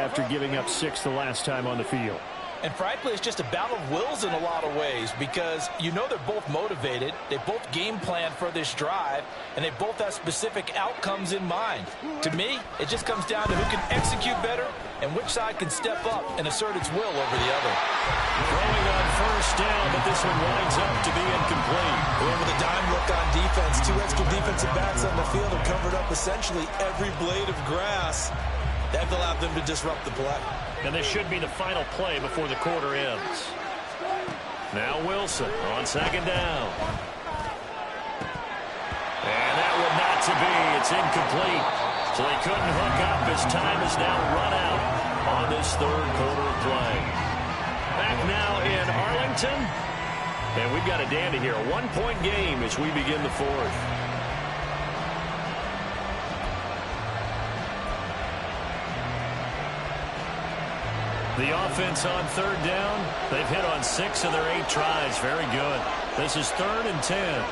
after giving up 6 the last time on the field. And frankly, it's just a battle of wills in a lot of ways because you know they're both motivated, they both game plan for this drive, and they both have specific outcomes in mind. To me, it just comes down to who can execute better and which side can step up and assert its will over the other. Throwing on first down, but this one winds up to be incomplete. Going with a dime look on defense. 2 extra defensive backs on the field have covered up essentially every blade of grass. That allowed them to disrupt the play. And this should be the final play before the quarter ends. Now Wilson on second down. And that one not to be. It's incomplete. So he couldn't hook up. His time is now run out on this third quarter of play. Back now in Arlington. And we've got a dandy here. A 1-point game as we begin the fourth. The offense on third down. They've hit on 6 of their 8 tries. Very good. This is 3rd and 10.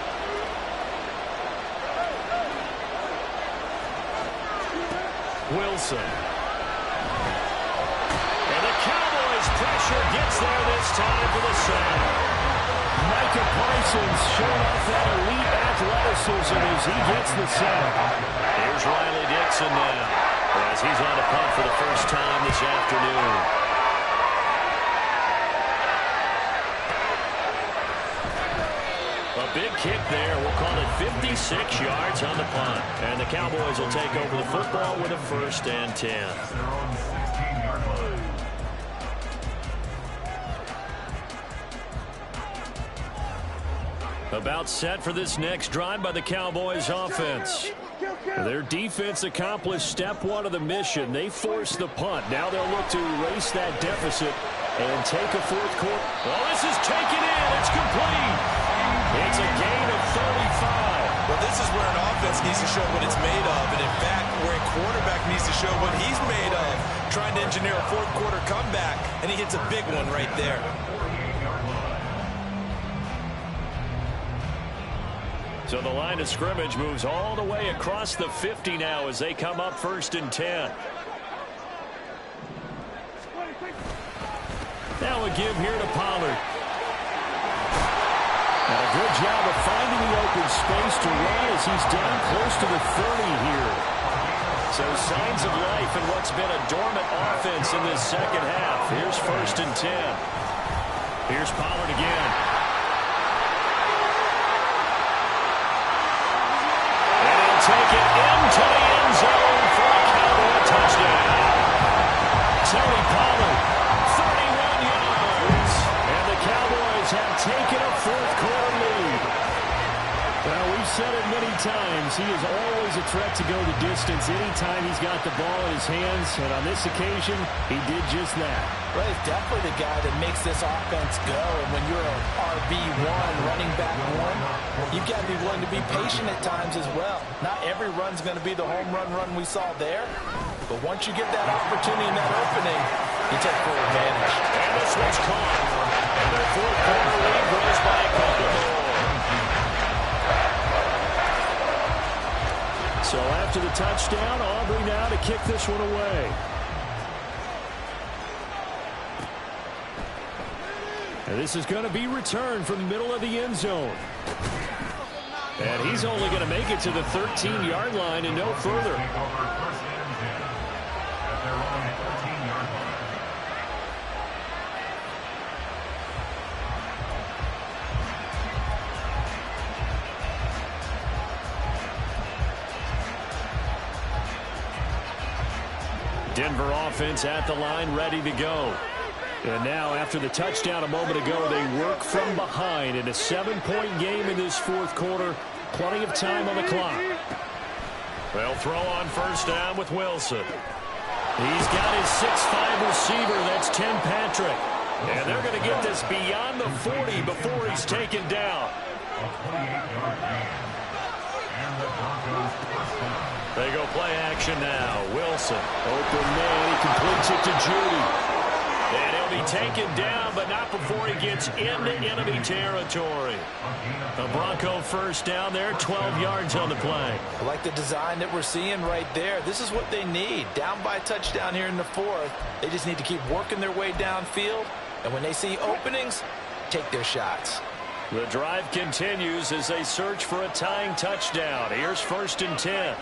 Wilson. And the Cowboys pressure gets there this time for the sack. Micah Parsons showing off that elite athleticism as he gets the sack. Here's Riley Dixon now as he's on a punt for the first time this afternoon. A big kick there. We'll call it 56 yards on the punt. And the Cowboys will take over the football with a 1st and 10. About set for this next drive by the Cowboys offense. Their defense accomplished step 1 of the mission. They forced the punt. Now they'll look to erase that deficit and take a 4th quarter. Well, this is taken in. It's complete. It's a gain of 35. Well, this is where an offense needs to show what it's made of. And in fact, where a quarterback needs to show what he's made of. Trying to engineer a 4th quarter comeback. And he hits a big one right there. So the line of scrimmage moves all the way across the 50 now as they come up 1st and 10. Now a give here to Pollard. And a good job of finding the open space to run as he's down close to the 30 here. So signs of life in what's been a dormant offense in this second half. Here's 1st and 10. Here's Pollard again. And he'll take it into the end zone for a Cowboy touchdown. Tony Pollard, 31 yards. And the Cowboys have taken a 4th quarter lead. Well, we've said it many times. He is always a threat to go the distance anytime he's got the ball in his hands. And on this occasion, he did just that. Well, he's definitely the guy that makes this offense go. And when you're an RB1, running back 1, you've got to be willing to be patient at times as well. Not every run's going to be the home run we saw there. But once you get that opportunity and that opening, you take full advantage. And this one's caught. And their 4th quarter lead grows by a couple more. So after the touchdown, Aubrey now to kick this one away. And this is going to be returned from the middle of the end zone. And he's only going to make it to the 13-yard line and no further. Denver offense at the line, ready to go. And now, after the touchdown a moment ago, they work from behind in a 7-point game in this 4th quarter. Plenty of time on the clock. They'll throw on first down with Wilson. He's got his 6'5" receiver. That's Tim Patrick. And they're going to get this beyond the 40 before he's taken down. They go play action now. Wilson, open man. He completes it to Judy. And he'll be taken down, but not before he gets into enemy territory. A Bronco first down there, 12 yards on the play. I like the design that we're seeing right there. This is what they need. Down by a touchdown here in the fourth. They just need to keep working their way downfield. And when they see openings, take their shots. The drive continues as they search for a tying touchdown. Here's 1st and 10.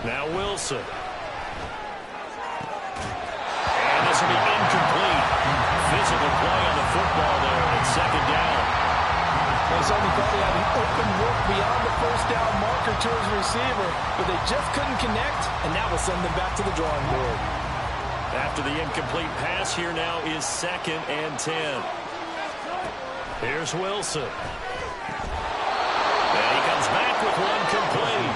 Now Wilson. And this will be incomplete. Physical play on the football there at 2nd down. They certainly thought he had an open look beyond the first down marker to his receiver, but they just couldn't connect, and that will send them back to the drawing board. After the incomplete pass, here now is 2nd and 10. Here's Wilson. And he comes back with one complete.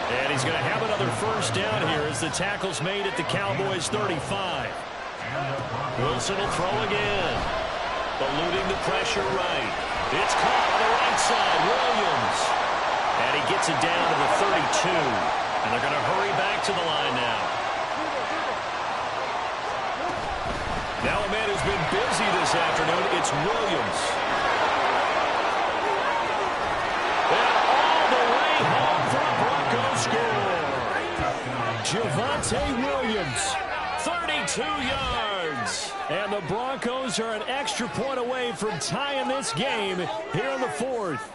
And he's going to have another first down here as the tackle's made at the Cowboys' 35. Wilson will throw again. Eluding the pressure right. It's caught on the right side. Williams. And he gets it down to the 32. And they're going to hurry back to the line now. Now a man who's been busy this afternoon, it's Williams. And all the way home for a Broncos score. Javonte Williams, 32 yards. And the Broncos are an extra point away from tying this game here in the fourth.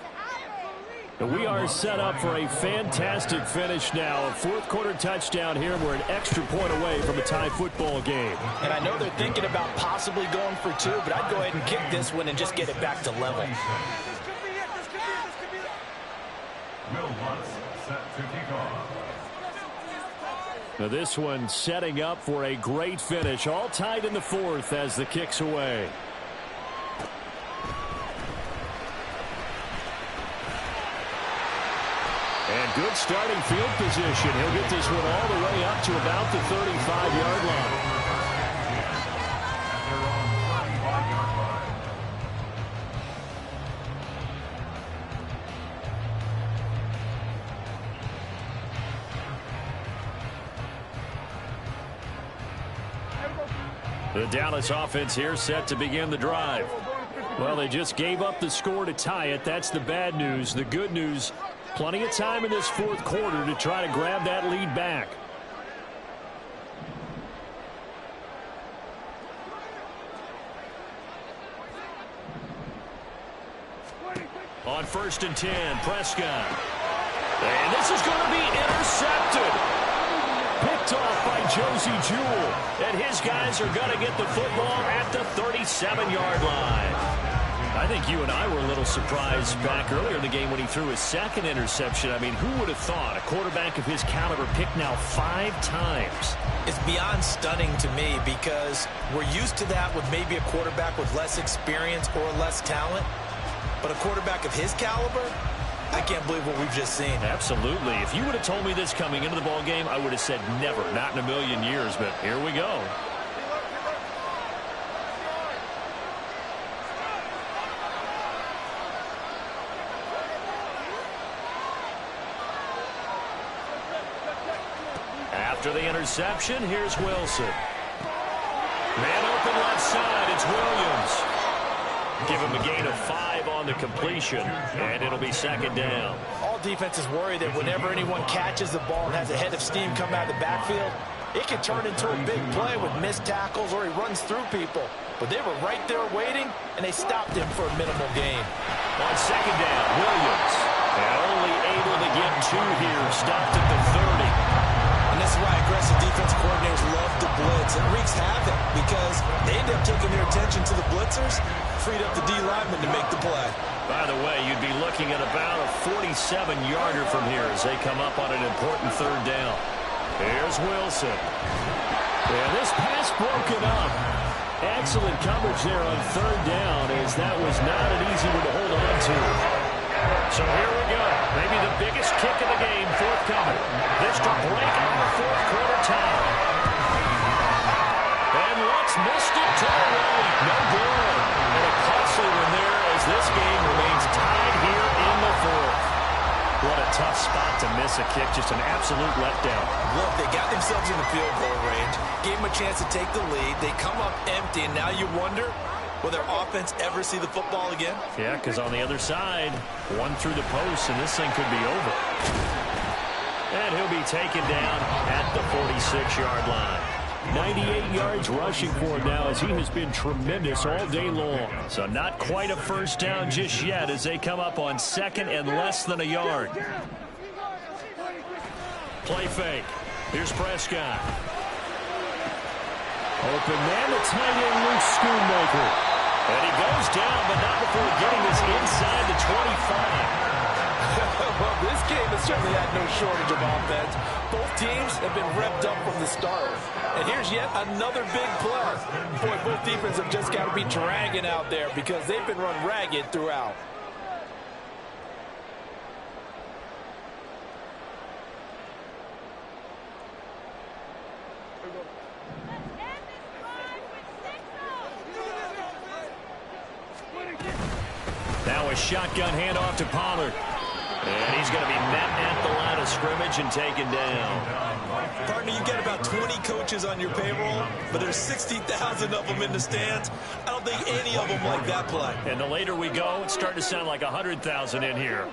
We are set up for a fantastic finish now. A 4th quarter touchdown here, and we're an extra point away from a tie football game. And I know they're thinking about possibly going for 2, but I'd go ahead and kick this one and just get it back to level. Now this one setting up for a great finish. All tied in the 4th as the kick's away. And good starting field position. He'll get this one all the way up to about the 35-yard line. The Dallas offense here set to begin the drive. Well, they just gave up the score to tie it. That's the bad news. The good news, plenty of time in this 4th quarter to try to grab that lead back. On 1st and 10, Prescott. And this is going to be intercepted. Picked off by Josie Jewell. And his guys are going to get the football at the 37-yard line. I think you and I were a little surprised back earlier in the game when he threw his 2nd interception. I mean, who would have thought a quarterback of his caliber picked now 5 times? It's beyond stunning to me because we're used to that with maybe a quarterback with less experience or less talent. But a quarterback of his caliber, I can't believe what we've just seen. Absolutely. If you would have told me this coming into the ball game, I would have said never, not in a million years. But here we go. After the interception, here's Wilson. Man open left side, it's Williams. Give him a gain of 5 on the completion, and it'll be 2nd down. All defenses worry that whenever anyone catches the ball and has a head of steam come out of the backfield, it can turn into a big play with missed tackles or he runs through people. But they were right there waiting, and they stopped him for a minimal gain. On 2nd down, Williams. And only able to get 2 here, stopped at the 30. And this is why aggressive defense coordinators love to blitz. It wreaks havoc because they end up taking their attention to the blitzers, freed up the D lineman to make the play. By the way, you'd be looking at about a 47-yarder from here as they come up on an important 3rd down. Here's Wilson. And this pass broken up. Excellent coverage there on 3rd down as that was not an easy one to hold on to. So here we go. Maybe the biggest kick of the game forthcoming. This to break on the 4th quarter tie. And Lutz missed it to the right. No good. And a costly one there as this game remains tied here in the 4th. to miss a kick, just an absolute letdown. Look, they got themselves in the field goal range, gave them a chance to take the lead. They come up empty, and now you wonder, will their offense ever see the football again? Yeah, because on the other side, one through the post, and this thing could be over. And he'll be taken down at the 46-yard line. 98 yards rushing for him now as he has been tremendous all day long. So not quite a first down just yet as they come up on second and less than a yard. Play fake. Here's Prescott. Open man, the tight end, Luke Schoonmaker. And he goes down, but not before getting this inside the 25. Well, this game has certainly had no shortage of offense. Both teams have been revved up from the start. And here's yet another big play. Boy, both defenses have just got to be dragging out there because they've been run ragged throughout. Now a shotgun handoff to Pollard. And he's going to be met at the line of scrimmage and taken down. Partner, you got about 20 coaches on your payroll, but there's 60,000 of them in the stands. I don't think any of them like that play. And the later we go, it's starting to sound like 100,000 in here.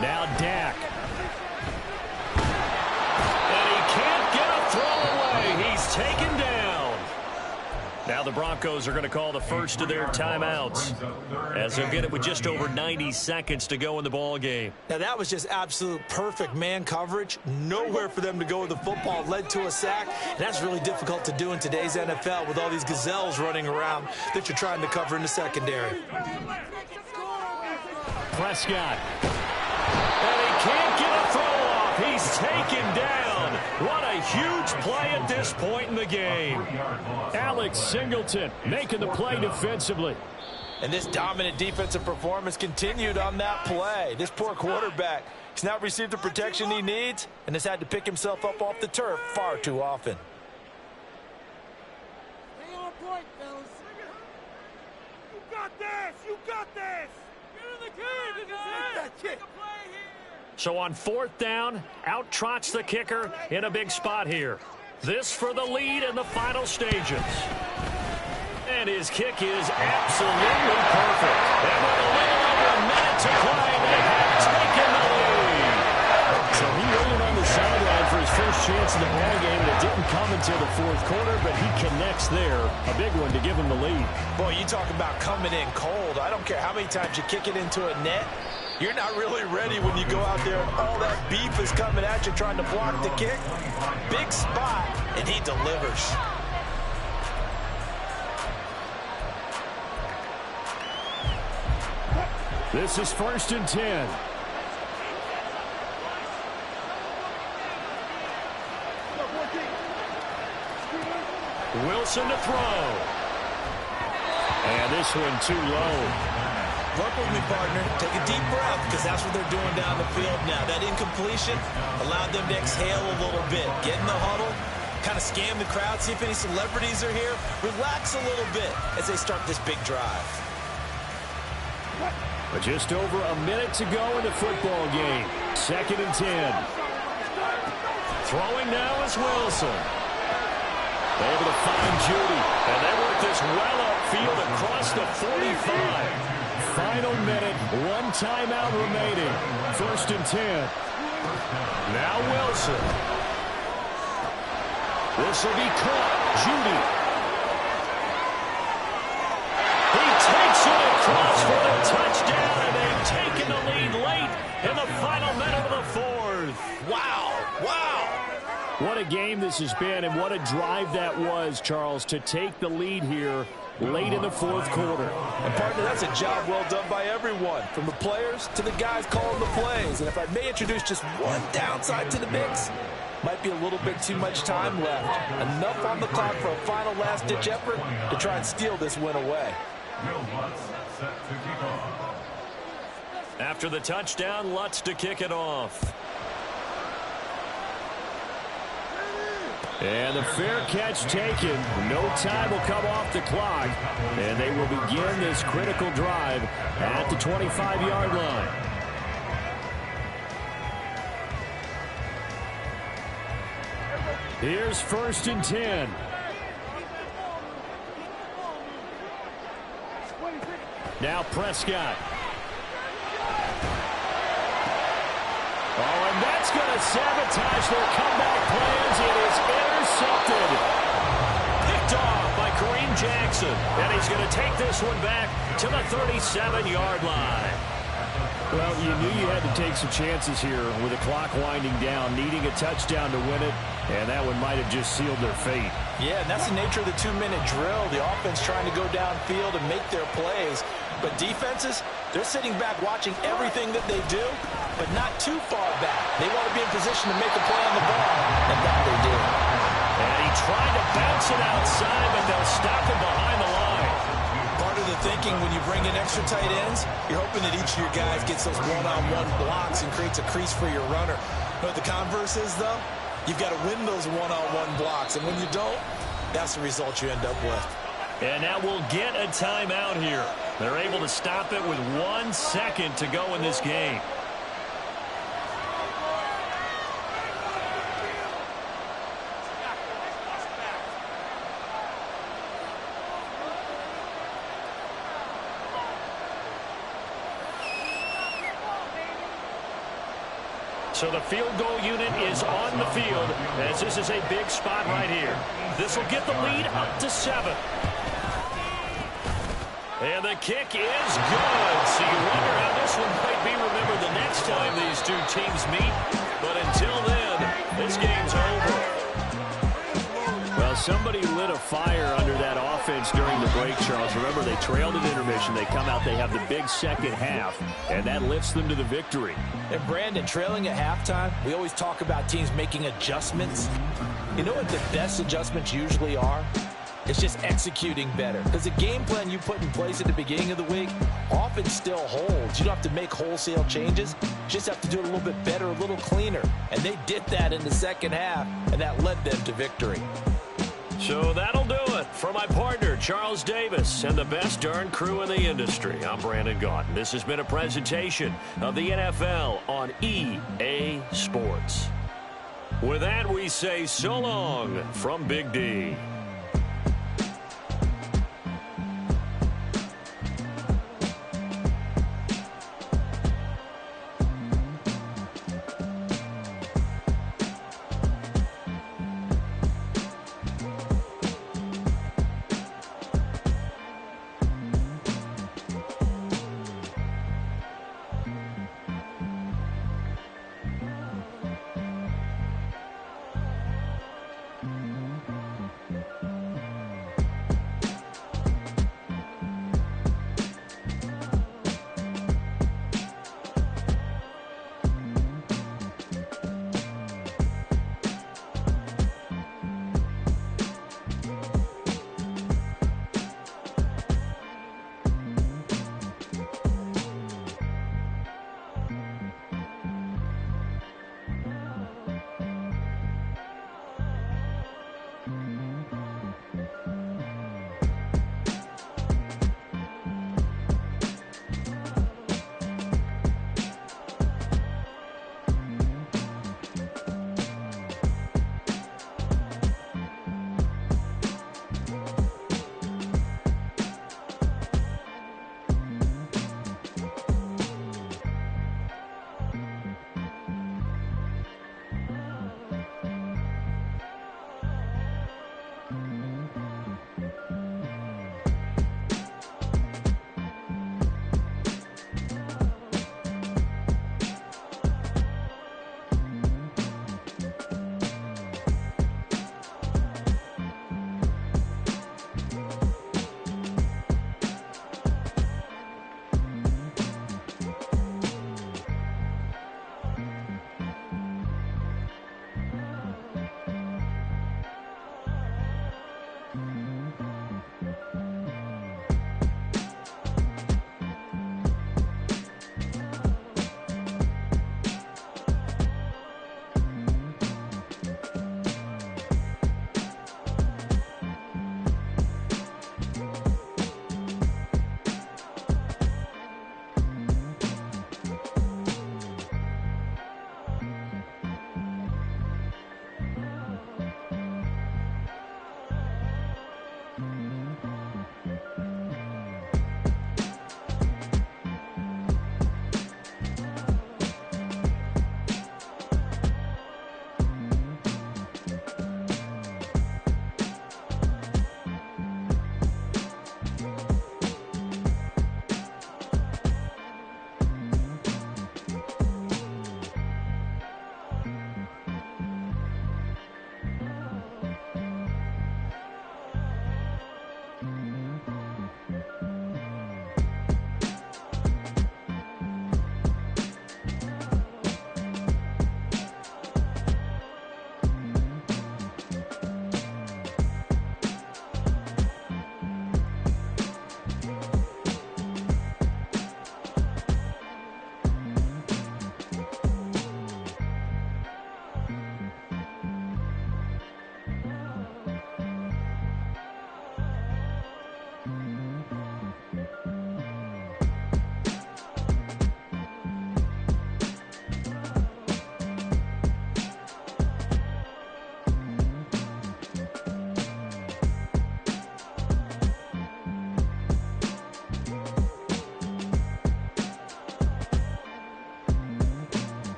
Now Dak. And he can't get a throw away. He's taken down. Now the Broncos are going to call the first of their timeouts as they'll get it with just over 90 seconds to go in the ball game. Now that was just absolute perfect man coverage. Nowhere for them to go with the football. Led to a sack. And that's really difficult to do in today's NFL with all these gazelles running around that you're trying to cover in the secondary. Prescott. And he can't get a throw off. He's taken down. What a huge play at this point in the game. Alex Singleton making the play defensively. And this dominant defensive performance continued on that play. This poor quarterback, he's not received the protection he needs and has had to pick himself up off the turf far too often. Stay on point, fellas. You got this! You got this! Get in the cage! That kick! So on fourth down, out trots the kicker in a big spot here. This for the lead in the final stages. And his kick is absolutely perfect. And with a little over a minute to play, they have taken the lead. So he waited on the sideline for his first chance in the ball game, and it didn't come until the fourth quarter, but he connects there. A big one to give him the lead. Boy, you talk about coming in cold. I don't care how many times you kick it into a net. You're not really ready when you go out there and all that beef is coming at you trying to block the kick. Big spot, and he delivers. This is 1st and 10. Wilson to throw. And this one too low. Work with me, partner. Take a deep breath because that's what they're doing down the field now. That incompletion allowed them to exhale a little bit. Get in the huddle, kind of scan the crowd, see if any celebrities are here. Relax a little bit as they start this big drive. But just over a minute to go in the football game. 2nd and 10. Throwing now is Wilson. Able to find Judy. And they work this well upfield across the 45. Final minute, one timeout remaining. 1st and 10. Now Wilson. This will be caught. Judy. He takes it across for the touchdown, and they've taken the lead late in the final minute of the fourth. Wow, wow. What a game this has been, and what a drive that was, Charles, to take the lead here late in the fourth quarter. And, partner, that's a job well done by everyone, from the players to the guys calling the plays. And if I may introduce just one downside to the mix, might be a little bit too much time left. Enough on the clock for a final last-ditch effort to try and steal this win away. After the touchdown, Lutz to kick it off. And the fair catch taken. No time will come off the clock. And they will begin this critical drive at the 25-yard line. Here's 1st and 10. Now Prescott. Oh, and that's going to sabotage their comeback plans. It is intercepted. Picked off by Kareem Jackson. And he's going to take this one back to the 37-yard line. Well, you knew you had to take some chances here with the clock winding down, needing a touchdown to win it, and that one might have just sealed their fate. Yeah, and that's the nature of the 2-minute drill. The offense trying to go downfield and make their plays. But defenses, they're sitting back watching everything that they do, but not too far back. They want to be in position to make a play on the ball, and that they did. And he tried to bounce it outside, but they'll stop him behind the line. Part of the thinking when you bring in extra tight ends, you're hoping that each of your guys gets those one-on-one blocks and creates a crease for your runner. But the converse is, though, you've got to win those one-on-one blocks. And when you don't, that's the result you end up with. And now we'll get a timeout here. They're able to stop it with 1 second to go in this game. So the field goal unit is on the field as this is a big spot right here. This will get the lead up to 7. And the kick is good. So you wonder how this one might be remembered the next time these two teams meet. But until then, this game's over. Well, somebody lit a fire under that offense during the break, Charles. Remember, they trailed at intermission. They come out, they have the big second half, and that lifts them to the victory. And Brandon, trailing at halftime, we always talk about teams making adjustments. You know what the best adjustments usually are? It's just executing better. Because the game plan you put in place at the beginning of the week often still holds. You don't have to make wholesale changes. You just have to do it a little bit better, a little cleaner. And they did that in the second half, and that led them to victory. So that'll do it for my partner, Charles Davis, and the best darn crew in the industry. I'm Brandon Gaudin. This has been a presentation of the NFL on EA Sports. With that, we say so long from Big D.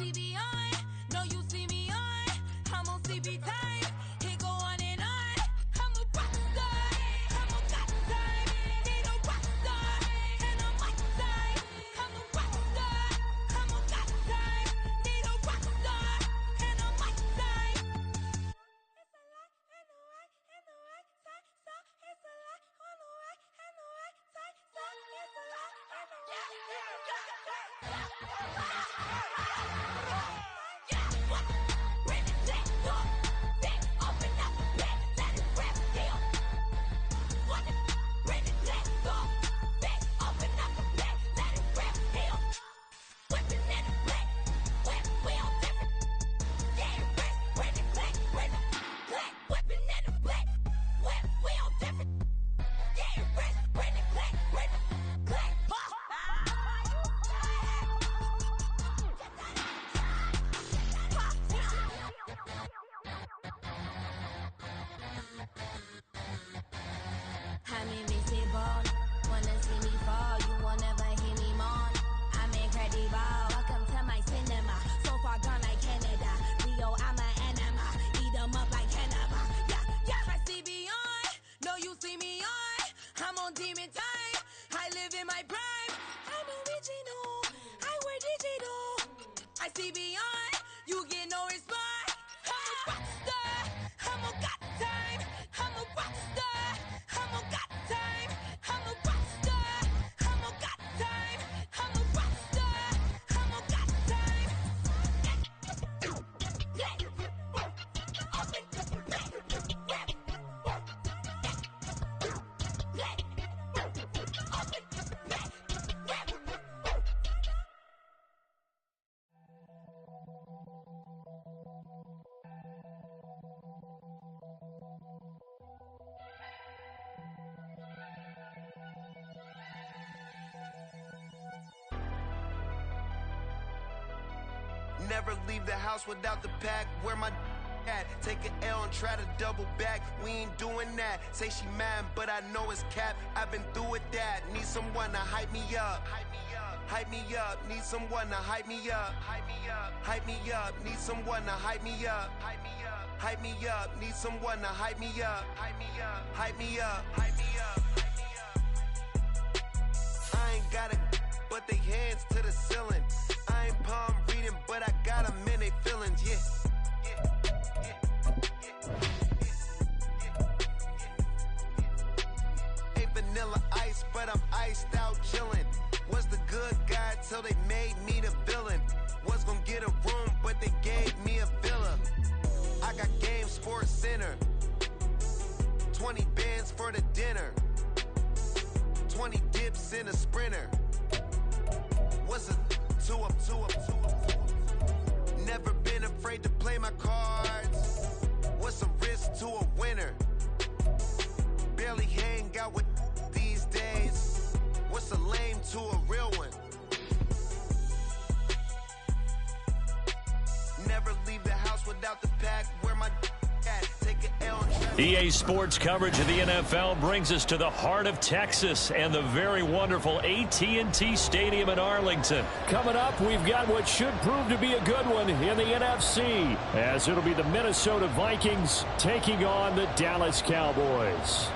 CB on. No, you see me on. I'm on CB time. It go on and on. I'm a rock star. I'm a got time. Need a rock star. And I'm my time. I'm a rock star. I'm a got time. Need a rock star. And I'm my time. It's a lot and the right and the right side. So it's a lot on the right and the right side. So it's a lot and the right and the right side. I'm invincible. Wanna see me fall, you won't never hear me moan. I'm incredible. Welcome to my cinema. So far gone like Canada. Leo, I'm an anima. Eat 'em up like cannibal. Yeah, yeah. My CB on. No, you see me on. I'm on demon time. I live in my prime. I'm original. I wear digital. I CB on. You get no response. I'm a rock star. I'm a got time. I'm a rock star. I'm a got time. I'm a rock star. I'm a got time. I'm a rock star. I'm a got time. Never leave the house without the pack. Where my at? Take an L and try to double back. We ain't doing that. Say she mad, but I know it's cap. I've been through with that. Need someone to hype me up. Hype me up. Need someone to hype me up. Hype me up. Need someone to hype me up. Hype me up. Need someone to hype me up. Hype me up. I ain't got it, but they hands to the ceiling. I ain't palm reading, but I got them in they feelings, yeah. Ain't vanilla ice, but I'm iced out chillin'. Was the good guy till they made me the villain. Was gonna get a room, but they gave me a villa. I got Game Sports Center. 20 bands for the dinner. 20 dips in a Sprinter. What's a two up? Never been afraid to play my cards. What's a risk to a winner? Barely hang out with these days. What's a lame to a real one? Never leave the house without the pack. Where my at? Take an L. EA Sports coverage of the NFL brings us to the heart of Texas and the very wonderful AT&T Stadium in Arlington. Coming up, we've got what should prove to be a good one in the NFC, as it'll be the Minnesota Vikings taking on the Dallas Cowboys.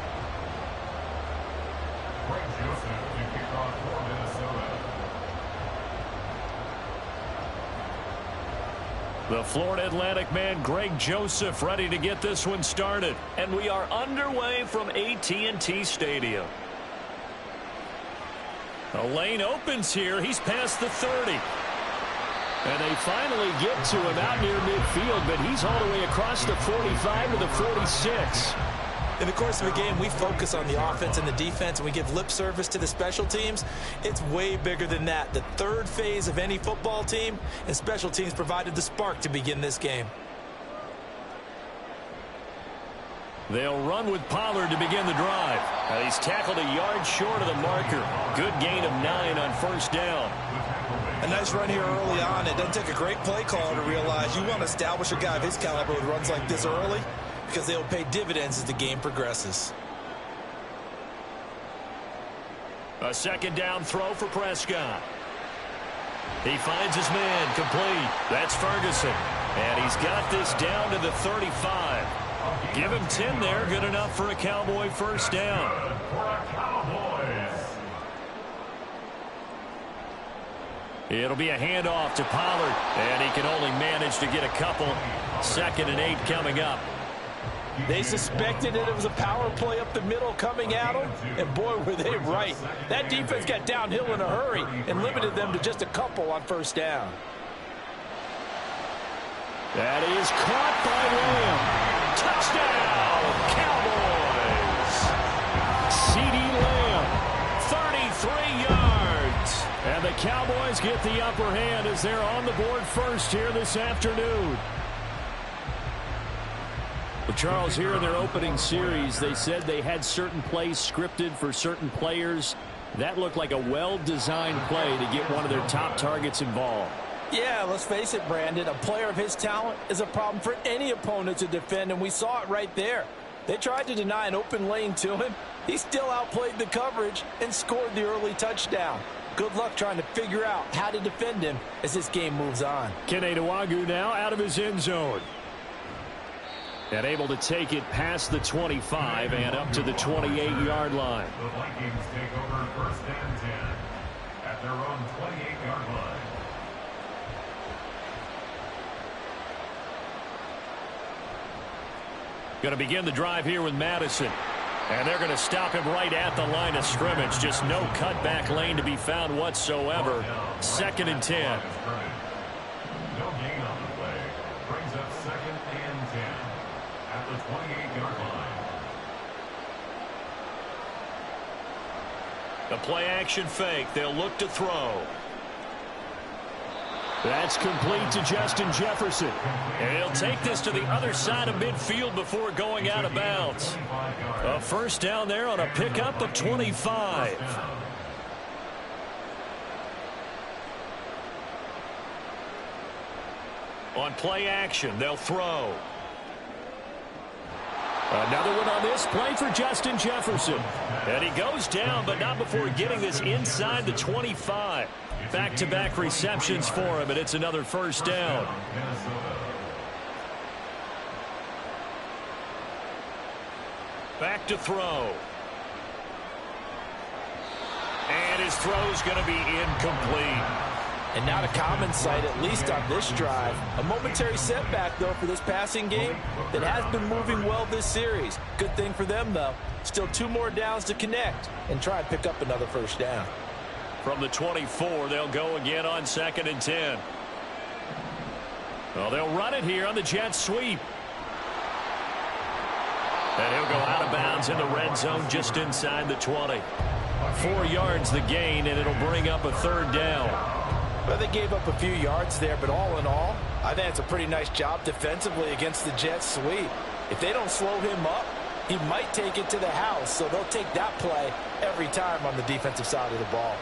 The Florida Atlantic man, Greg Joseph, ready to get this one started. And we are underway from AT&T Stadium. The lane opens here. He's past the 30. And they finally get to him out near midfield, but he's all the way across the 45 to the 46. In the course of a game, we focus on the offense and the defense, and we give lip service to the special teams. It's way bigger than that. The third phase of any football team, and special teams provided the spark to begin this game. They'll run with Pollard to begin the drive. He's tackled a yard short of the marker. Good gain of 9 on first down. A nice run here early on. It doesn't take a great play caller to realize you want to establish a guy of his caliber with runs like this early, because they'll pay dividends as the game progresses. A second down throw for Prescott. He finds his man complete. That's Ferguson. And he's got this down to the 35. Give him 10 there. Good enough for a Cowboy first down. It'll be a handoff to Pollard. And he can only manage to get a couple. 2nd and 8 coming up. They suspected that it was a power play up the middle coming at them, and boy, were they right. That defense got downhill in a hurry and limited them to just a couple on first down. That is caught by Lamb. Touchdown, Cowboys. CeeDee Lamb, 33 yards. And the Cowboys get the upper hand as they're on the board first here this afternoon. Well, Charles, here in their opening series, they said they had certain plays scripted for certain players. That looked like a well-designed play to get one of their top targets involved. Yeah, let's face it, Brandon. A player of his talent is a problem for any opponent to defend, and we saw it right there. They tried to deny an open lane to him. He still outplayed the coverage and scored the early touchdown. Good luck trying to figure out how to defend him as this game moves on. Kene Nwangwu now out of his end zone. And able to take it past the 25 and up to the 28-yard line. The Vikings take over 1st and 10 at their own 28-yard line. Going to begin the drive here with Madison. And they're going to stop him right at the line of scrimmage. Just no cutback lane to be found whatsoever. 2nd and 10. No gain on the play. Brings up 2nd and 10 at the 28-yard line. The play action fake. They'll look to throw. That's complete to Justin Jefferson. And he'll take this to the other side of midfield before going out of bounds. A first down there on a pickup of 25. On play action, they'll throw. Another one on this play for Justin Jefferson. And he goes down, but not before getting this inside the 25. Back-to-back receptions for him, and it's another first down. Back to throw. And his throw's going to be incomplete. And not a common sight, at least on this drive. A momentary setback, though, for this passing game that has been moving well this series. Good thing for them, though. Still 2 more downs to connect and try and pick up another first down. From the 24, they'll go again on 2nd and 10. Well, they'll run it here on the jet sweep. And he'll go out of bounds in the red zone just inside the 20. 4 yards the gain, and it'll bring up a 3rd down. Well, they gave up a few yards there, but all in all, I think it's a pretty nice job defensively against the jet sweep. If they don't slow him up, he might take it to the house, so they'll take that play every time on the defensive side of the ball.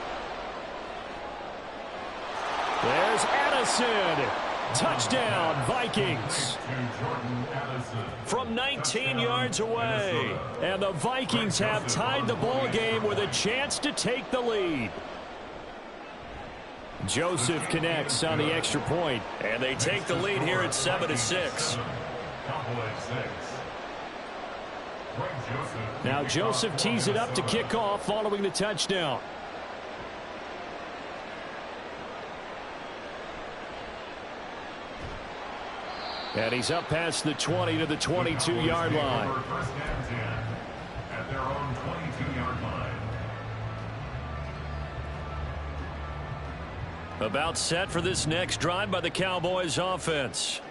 There's Addison. Touchdown, Vikings. From 19 yards away. And the Vikings have tied the ball game with a chance to take the lead. Joseph connects on the extra point. And they take the lead here at 7-6. Now Joseph tees it up to kick off following the touchdown. And he's up past the 20 to the 22-yard line. First and 10 at their own 22-yard line. About set for this next drive by the Cowboys offense.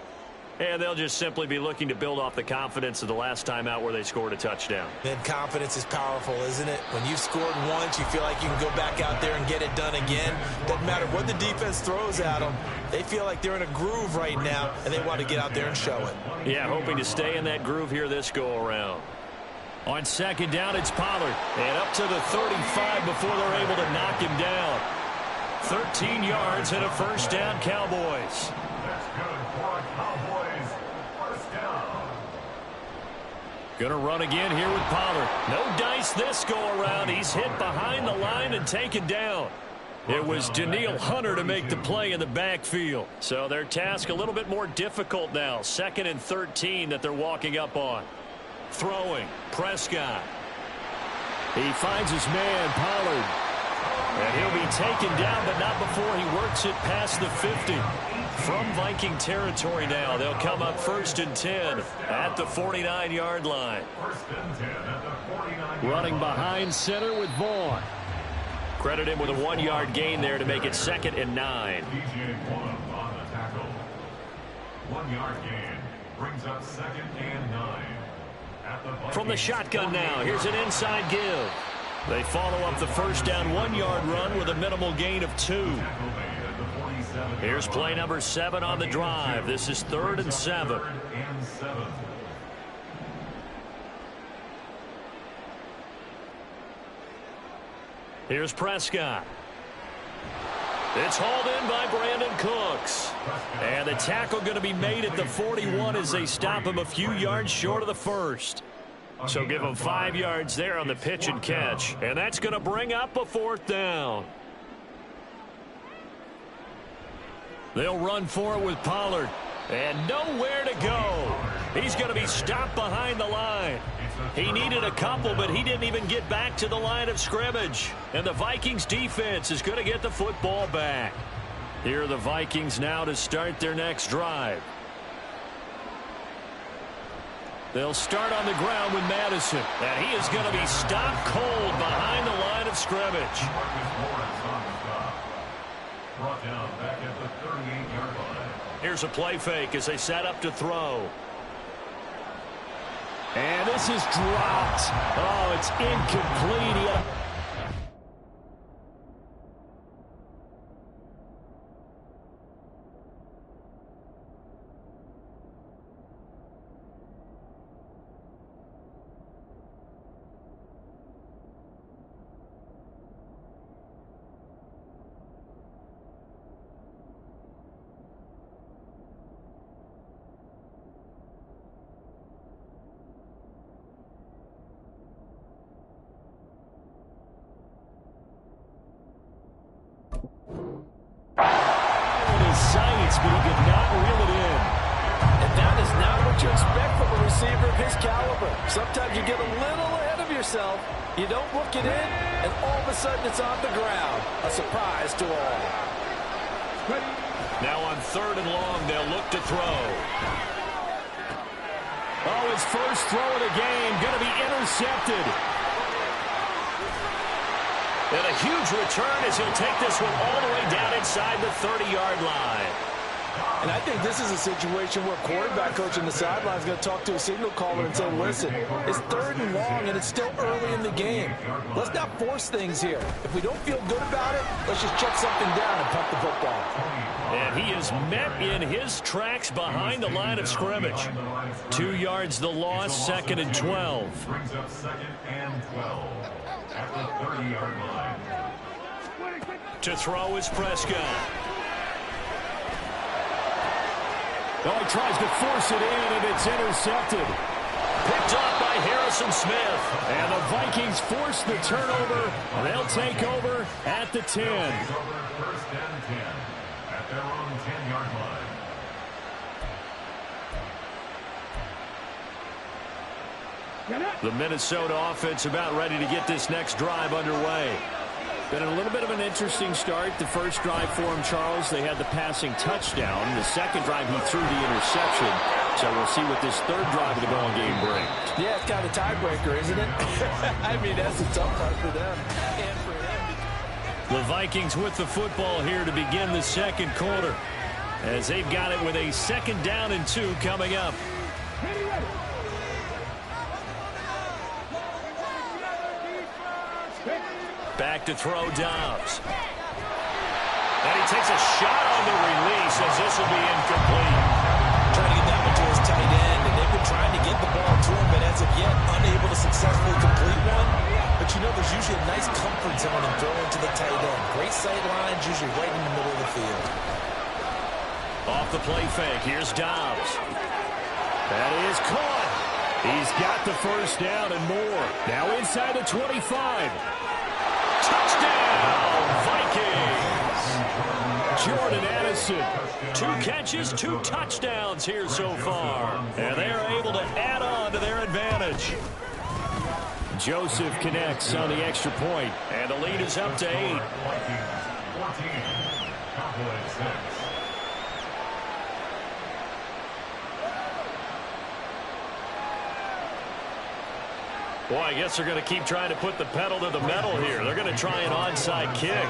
And they'll just simply be looking to build off the confidence of the last time out where they scored a touchdown. Then confidence is powerful, isn't it? When you've scored once, you feel like you can go back out there and get it done again. Doesn't matter what the defense throws at them. They feel like they're in a groove right now, and they want to get out there and show it. Yeah, hoping to stay in that groove here this go-around. On 2nd down, it's Pollard. And up to the 35 before they're able to knock him down. 13 yards and a first down, Cowboys. That's good for a Cowboys first down. Gonna run again here with Pollard. No dice this go-around. He's hit behind the line and taken down. It was Danielle Hunter to make the play in the backfield. So their task a little bit more difficult now. 2nd and 13 that they're walking up on. Throwing, Prescott. He finds his man, Pollard. And he'll be taken down, but not before he works it past the 50. From Viking territory now, they'll come up 1st and 10 at the 49-yard line. Running behind center with Vaughn. Credit him with a 1-yard gain there to make it 2nd and 9. DJ on the tackle. 1-yard gain brings up 2nd and 9. From the shotgun now, here's an inside give. They follow up the first down 1-yard run with a minimal gain of 2. Here's play number 7 on the drive. This is 3rd and 7. Here's Prescott. It's hauled in by Brandon Cooks. And the tackle going to be made at the 41 as they stop him a few yards short of the first. So give him 5 yards there on the pitch and catch. And that's going to bring up a 4th down. They'll run for it with Pollard. And nowhere to go. He's going to be stopped behind the line. He needed a couple, but he didn't even get back to the line of scrimmage. And the Vikings defense is going to get the football back. Here are the Vikings now to start their next drive. They'll start on the ground with Madison. And he is going to be stopped cold behind the line of scrimmage. Brought down back at the 38-yard line. Here's a play fake as they set up to throw. And this is dropped. Oh, it's incomplete. But he could not reel it in. And that is not what you expect from a receiver of his caliber. Sometimes you get a little ahead of yourself, you don't look it in, and all of a sudden it's on the ground. A surprise to all. Now on 3rd and long, they'll look to throw. Oh, his first throw of the game, going to be intercepted. And a huge return as he'll take this one all the way down inside the 30-yard line. And I think this is a situation where quarterback coach on the sideline is going to talk to a signal caller and say, listen, it's 3rd and long and it's still early in the game. Let's not force things here. If we don't feel good about it, let's just check something down and punt the football. And he is met in his tracks behind the line of scrimmage. 2 yards the loss, 2nd and 12. Brings up 2nd and 12 at the 30-yard line. To throw is Prescott. Oh, he tries to force it in, and it's intercepted. Picked up by Harrison Smith. And the Vikings force the turnover. They'll take over at the 10. 1st and 10 at their own 10-yard line. The Minnesota offense about ready to get this next drive underway. Been a little bit of an interesting start. The first drive for him, Charles, they had the passing touchdown. The second drive, he threw the interception. So we'll see what this 3rd drive of the ball game brings. Yeah, it's kind of a tiebreaker, isn't it? I mean, that's a tough part for them and for him. The Vikings with the football here to begin the 2nd quarter, as they've got it with a 2nd down and 2 coming up. Back to throw Dobbs. And he takes a shot on the release as this will be incomplete. Trying to get that one to his tight end, and they've been trying to get the ball to him, but as of yet, unable to successfully complete one. But you know, there's usually a nice comfort zone in throwing to the tight end. Great sight lines, usually right in the middle of the field. Off the play fake, here's Dobbs. That is caught. He's got the first down and more. Now inside the 25. Touchdown, Vikings! Jordan Addison. 2 catches, 2 touchdowns here so far. And they're able to add on to their advantage. Joseph connects on the extra point, and the lead is up to 8. Vikings 14, Cowboys 6. Boy, I guess they're going to keep trying to put the pedal to the metal here. They're going to try an onside kick.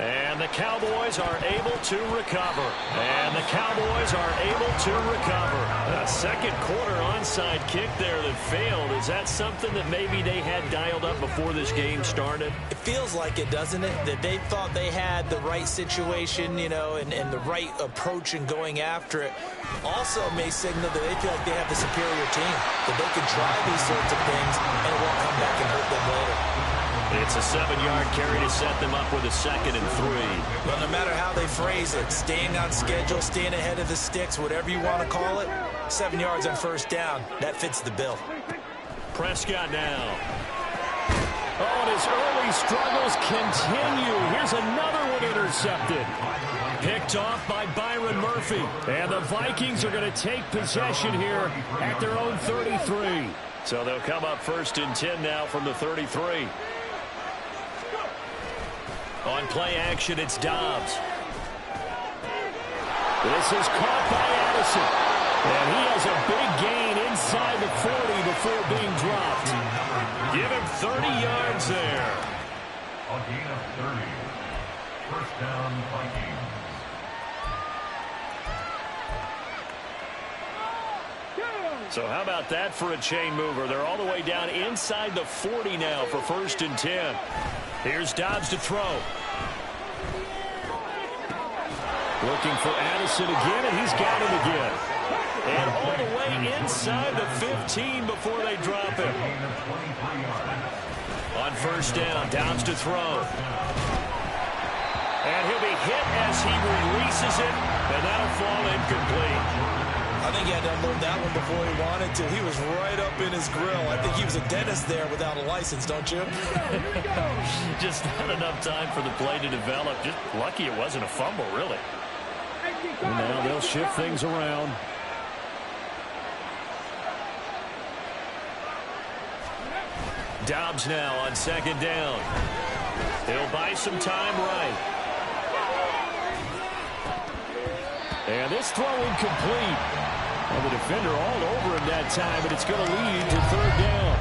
And the Cowboys are able to recover. And the Cowboys are able to recover. A second quarter onside kick there that failed. Is that something that maybe they had dialed up before this game started? It feels like it, doesn't it? That they thought they had the right situation, you know, and the right approach in going after it. Also may signal that they feel like they have the superior team, that they can try these sorts of things and it won't come back and hurt them later. It's a 7-yard carry to set them up with a 2nd and 3. Well, no matter how they phrase it, staying on schedule, staying ahead of the sticks, whatever you want to call it, 7 yards on first down, that fits the bill. Prescott now. Oh, and his early struggles continue. Here's another one intercepted. Picked off by Byron Murphy. And the Vikings are going to take possession here at their own 33. So they'll come up 1st and 10 now from the 33. On play action, it's Dobbs. This is caught by Addison. And he has a big gain inside the 40 before being dropped. Give him 30 yards there. A gain of 30. First down, Vikings. So how about that for a chain mover? They're all the way down inside the 40 now for 1st and 10. Here's Dobbs to throw. Looking for Addison again, and he's got him again. And all the way inside the 15 before they drop him. On 1st down, Dobbs to throw. And he'll be hit as he releases it, and that'll fall incomplete. I think he had to unload that one before he wanted to. He was right up in his grill. I think he was a dentist there without a license, don't you? Just not enough time for the play to develop. Just lucky it wasn't a fumble, really. And now they'll shift things around. Dobbs now on 2nd down. He'll buy some time right. And this throw incomplete. Well, the defender all over him that time, but it's going to lead to 3rd down.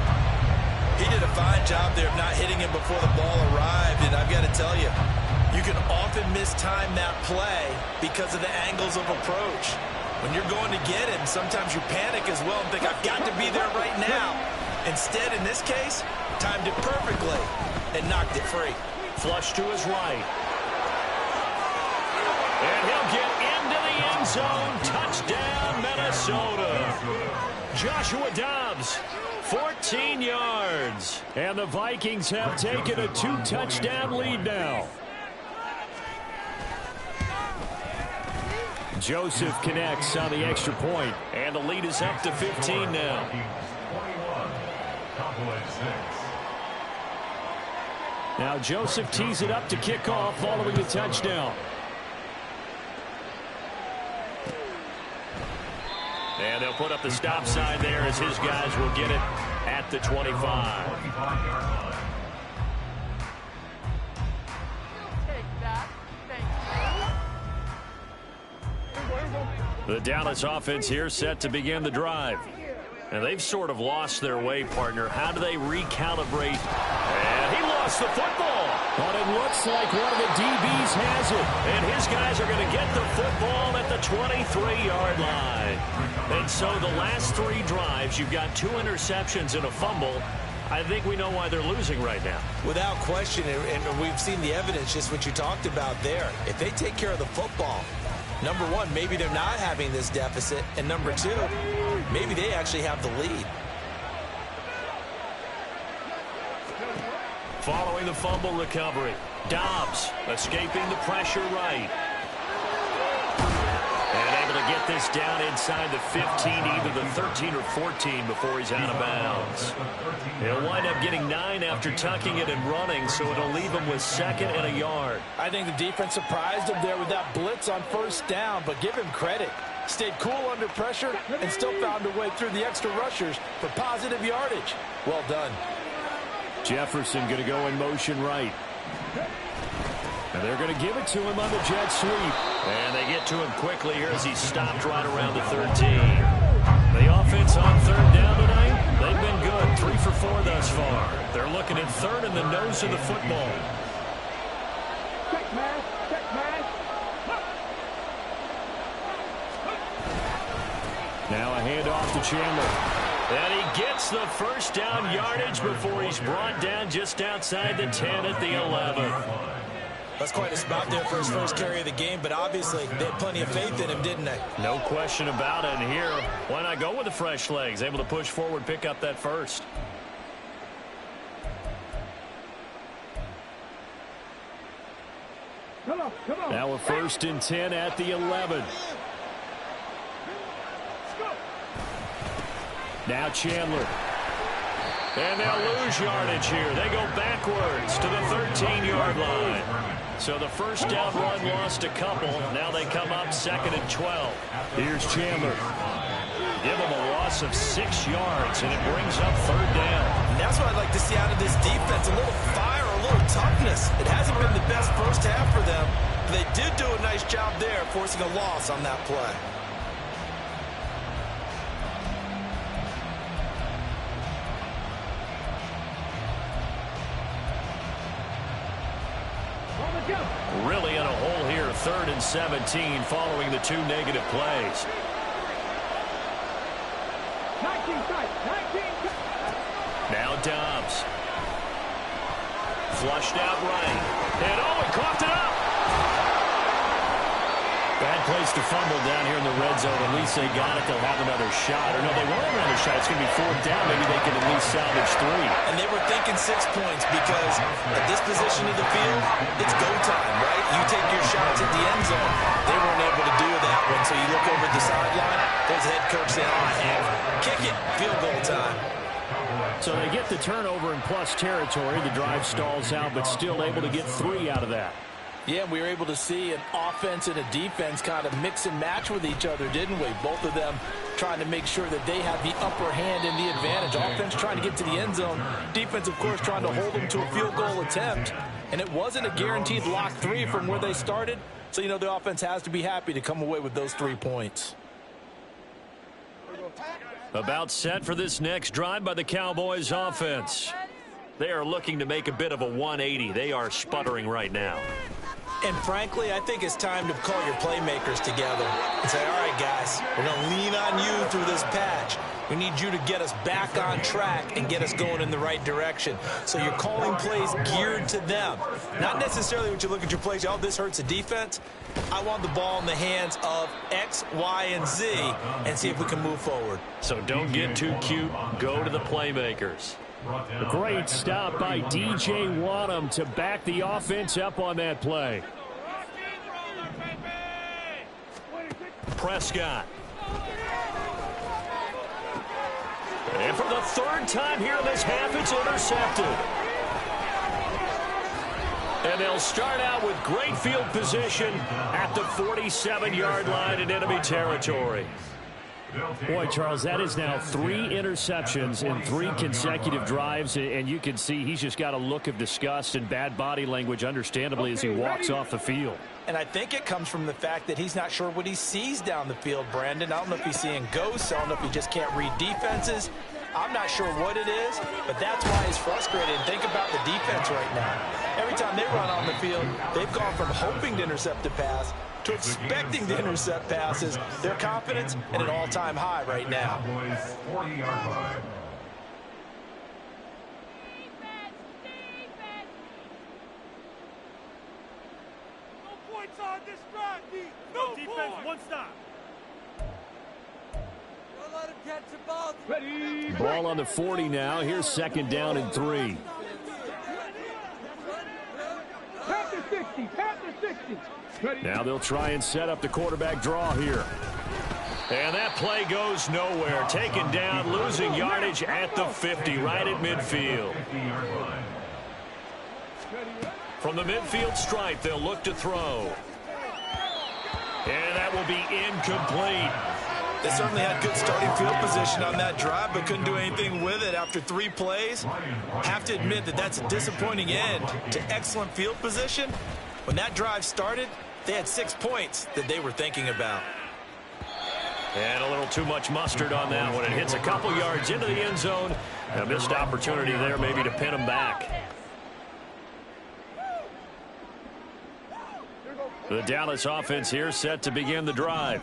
He did a fine job there of not hitting him before the ball arrived, and I've got to tell you, you can often mistime that play because of the angles of approach. When you're going to get him, sometimes you panic as well and think, I've got to be there right now. Instead, in this case, timed it perfectly and knocked it free. Flush to his right. And he'll get into the end zone. Touchdown, Minnesota. Joshua Dobbs, 14 yards. And the Vikings have taken a 2-touchdown lead now. Joseph connects on the extra point, and the lead is up to 15 now. 21, Cowboys 6. Now Joseph tees it up to kick off following the touchdown. And they'll put up the stop sign there as his guys will get it at the 25. The Dallas offense here set to begin the drive. And they've sort of lost their way, partner. How do they recalibrate? And he lost the football. But it looks like one of the DBs has it. And his guys are going to get the football at the 23-yard line. And so the last 3 drives, you've got 2 interceptions and a fumble. I think we know why they're losing right now. Without question, and we've seen the evidence, just what you talked about there. If they take care of the football, number one, maybe they're not having this deficit. And number 2, maybe they actually have the lead. Following the fumble recovery, Dobbs escaping the pressure right. And able to get this down inside the 15, either the 13 or 14 before he's out of bounds. He'll wind up getting 9 after tucking it and running, so it'll leave him with 2nd and a yard. I think the defense surprised him there with that blitz on 1st down, but give him credit. Stayed cool under pressure and still found a way through the extra rushers for positive yardage. Well done. Jefferson going to go in motion right. And they're going to give it to him on the jet sweep. And they get to him quickly here as he stopped right around the 13. The offense on 3rd down tonight, they've been good. 3 for 4 thus far. They're looking at 3rd in the nose of the football. Check man. Now a handoff to Chandler. And he gets the 1st down yardage before he's brought down just outside the 10 at the 11. That's quite a spot there for his first carry of the game, but obviously they had plenty of faith in him, didn't they? No question about it. And here, why not go with the fresh legs? Able to push forward, pick up that 1st. Come on. Now a 1st and 10 at the 11. Now Chandler. And they'll lose yardage here. They go backwards to the 13-yard line. So the 1st down run lost a couple. Now they come up 2nd and 12. Here's Chandler. Give him a loss of 6 yards, and it brings up 3rd down. And that's what I'd like to see out of this defense. A little fire, a little toughness. It hasn't been the best first half for them. But they did do a nice job there, forcing a loss on that play. Really in a hole here, 3rd and 17 following the 2 negative plays. 19. Now Dobbs. Flushed out right. And he coughed it up. Bad place to fumble down here in the red zone. At least they got it. They'll have another shot. Or no, they won't have another shot. It's going to be 4th down. Maybe they can at least salvage 3. And they were thinking 6 points because at this position of the field, it's go time, right? You take your shots at the end zone. They weren't able to do that one. So you look over at the sideline, there's the head coach saying, kick it, field goal time. So they get the turnover in plus territory. The drive stalls out, but still able to get 3 out of that. Yeah, we were able to see an offense and a defense kind of mix and match with each other, didn't we? Both of them trying to make sure that they have the upper hand and the advantage. Offense trying to get to the end zone. Defense, of course, trying to hold them to a field goal attempt. And it wasn't a guaranteed lock 3 from where they started. So, the offense has to be happy to come away with those 3 points. About set for this next drive by the Cowboys offense. They are looking to make a bit of a 180. They are sputtering right now. And frankly, I think it's time to call your playmakers together and say, all right, guys, we're going to lean on you through this patch. We need you to get us back on track and get us going in the right direction. So you're calling plays geared to them. Not necessarily when you look at your plays, this hurts the defense. I want the ball in the hands of X, Y, and Z and see if we can move forward. So don't get too cute. Go to the playmakers. A great stop by DJ Wonnum to back the offense up on that play. Prescott. And for the 3rd time here in this half, it's intercepted. And they'll start out with great field position at the 47-yard line in enemy territory. Boy, Charles, that is now 3 interceptions in 3 consecutive drives, and you can see he's just got a look of disgust and bad body language, understandably, as he walks off the field. And I think it comes from the fact that he's not sure what he sees down the field, Brandon. I don't know if he's seeing ghosts. I don't know if he just can't read defenses. I'm not sure what it is, but that's why he's frustrated. And think about the defense right now. Every time they run on the field, they've gone from hoping to intercept a pass to expecting to intercept passes. Their confidence at an all-time high right now. 40-yard line. No points on this drive, D. No defense, one stop. Don't let him catch the ball. Ready. Ball on the 40 now. Here's 2nd down and 3. Tap the 60. Now they'll try and set up the quarterback draw here. And that play goes nowhere. Taken down, losing yardage at the 50, right at midfield. From the midfield stripe, they'll look to throw. And that will be incomplete. They certainly had good starting field position on that drive, but couldn't do anything with it after 3 plays. Have to admit that that's a disappointing end to excellent field position. When that drive started, they had 6 points that they were thinking about. And a little too much mustard on that one. It hits a couple yards into the end zone. A missed opportunity there maybe to pin them back. The Dallas offense here set to begin the drive.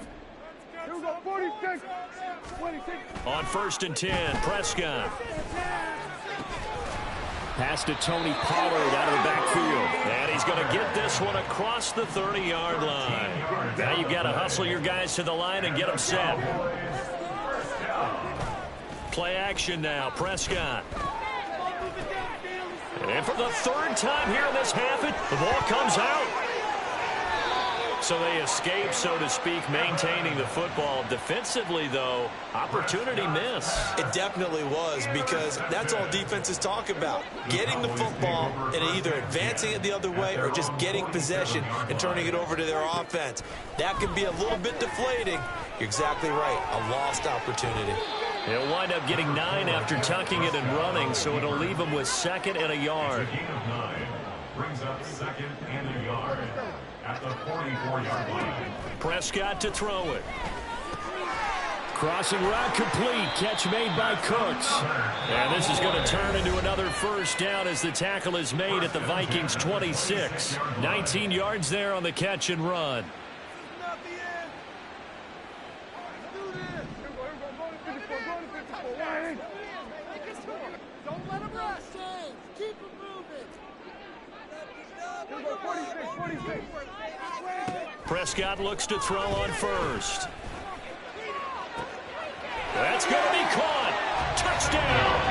On 1st and 10, Prescott. Pass to Tony Pollard out of the backfield. And he's going to get this one across the 30-yard line. Now you've got to hustle your guys to the line and get them set. Play action now, Prescott. And for the 3rd time here in this half, the ball comes out. So they escape, so to speak, maintaining the football. Defensively, though, opportunity miss. It definitely was, because that's all defenses talk about. Getting the football and either advancing it the other way or just getting possession and turning it over to their offense. That can be a little bit deflating. You're exactly right. A lost opportunity. He'll wind up getting 9 after tucking it and running, so it'll leave him with 2nd and a yard. Gain of 9 brings up 2nd and a yard at the 44-yard line. Prescott to throw it. Crossing route complete. Catch made by Cooks. And this is going to turn into another 1st down as the tackle is made at the Vikings 26. 19 yards there on the catch and run. Don't let him rush. Keep him moving. Prescott looks to throw on 1st. That's going to be caught. Touchdown.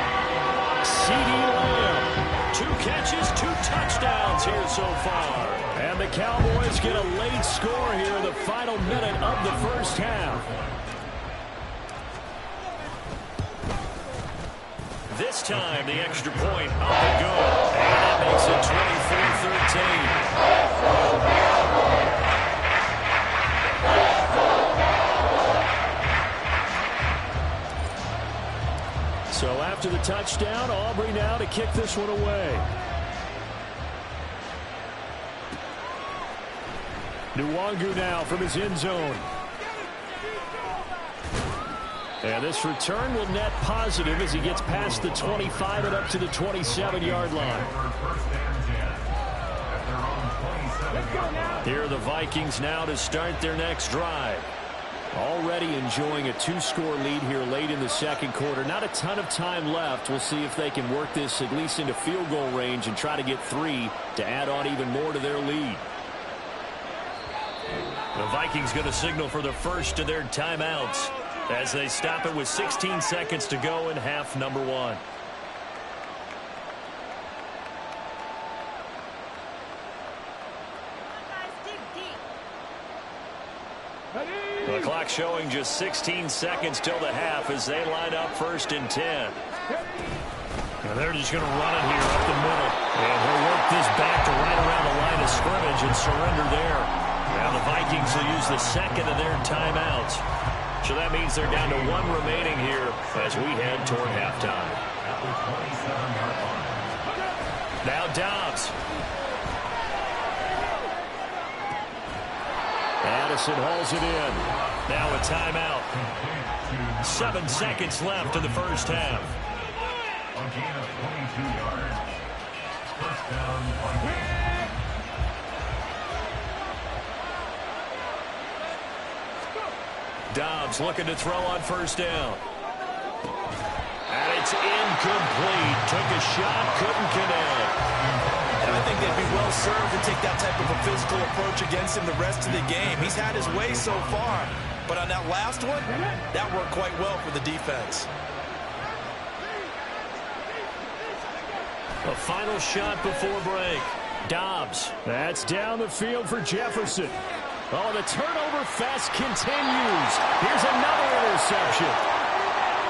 CeeDee Lamb. 2 catches, 2 touchdowns here so far. And the Cowboys get a late score here in the final minute of the 1st half. This time, the extra point up and go. And that makes it 24-13. So after the touchdown, Aubrey now to kick this one away. Nwangu now from his end zone. And this return will net positive as he gets past the 25 and up to the 27-yard line. Here are the Vikings now to start their next drive. Already enjoying a 2-score lead here late in the 2nd quarter. Not a ton of time left. We'll see if they can work this at least into field goal range and try to get 3 to add on even more to their lead. The Vikings going to signal for the first of their timeouts as they stop it with 16 seconds to go in half number 1. The clock showing just 16 seconds till the half as they line up 1st and 10. And they're just going to run it here up the middle. And they'll work this back to right around the line of scrimmage and surrender there. Now the Vikings will use the 2nd of their timeouts. So that means they're down to 1 remaining here as we head toward halftime. Now Dobbs. Addison hauls it in. Now a timeout. 7 seconds left in the 1st half. A gain of 22 yards. 1st down, Vikings. Dobbs looking to throw on 1st down. And it's incomplete. Took a shot, couldn't connect. And I think they'd be well served to take that type of a physical approach against him the rest of the game. He's had his way so far. But on that last one, that worked quite well for the defense. A final shot before break. Dobbs. That's down the field for Jefferson. Oh, the turnover fest continues. Here's another interception.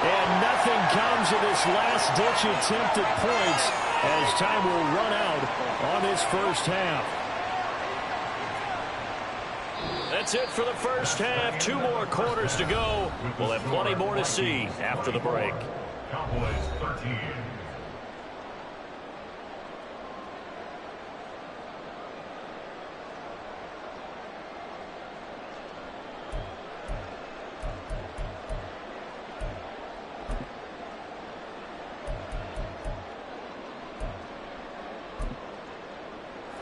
And nothing comes of this last-ditch attempt at points as time will run out on this first half. That's it for the first half. 2 more quarters to go. We'll have plenty more to see after the break. Cowboys 13.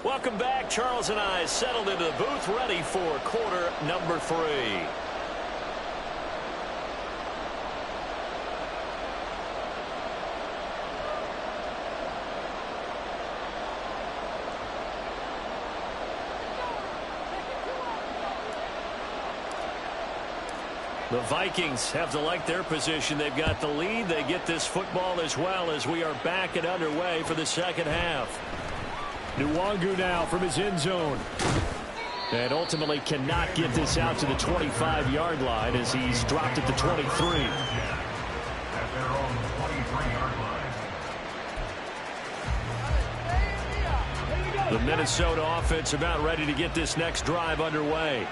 Welcome back. Charles and I settled into the booth, ready for quarter number 3. The Vikings have to like their position. They've got the lead. They get this football as well as we are back and underway for the second half. Nwangu now from his end zone. And ultimately cannot get this out to the 25-yard line as he's dropped at the 23. At their own 23-yard line. The Minnesota offense about ready to get this next drive underway.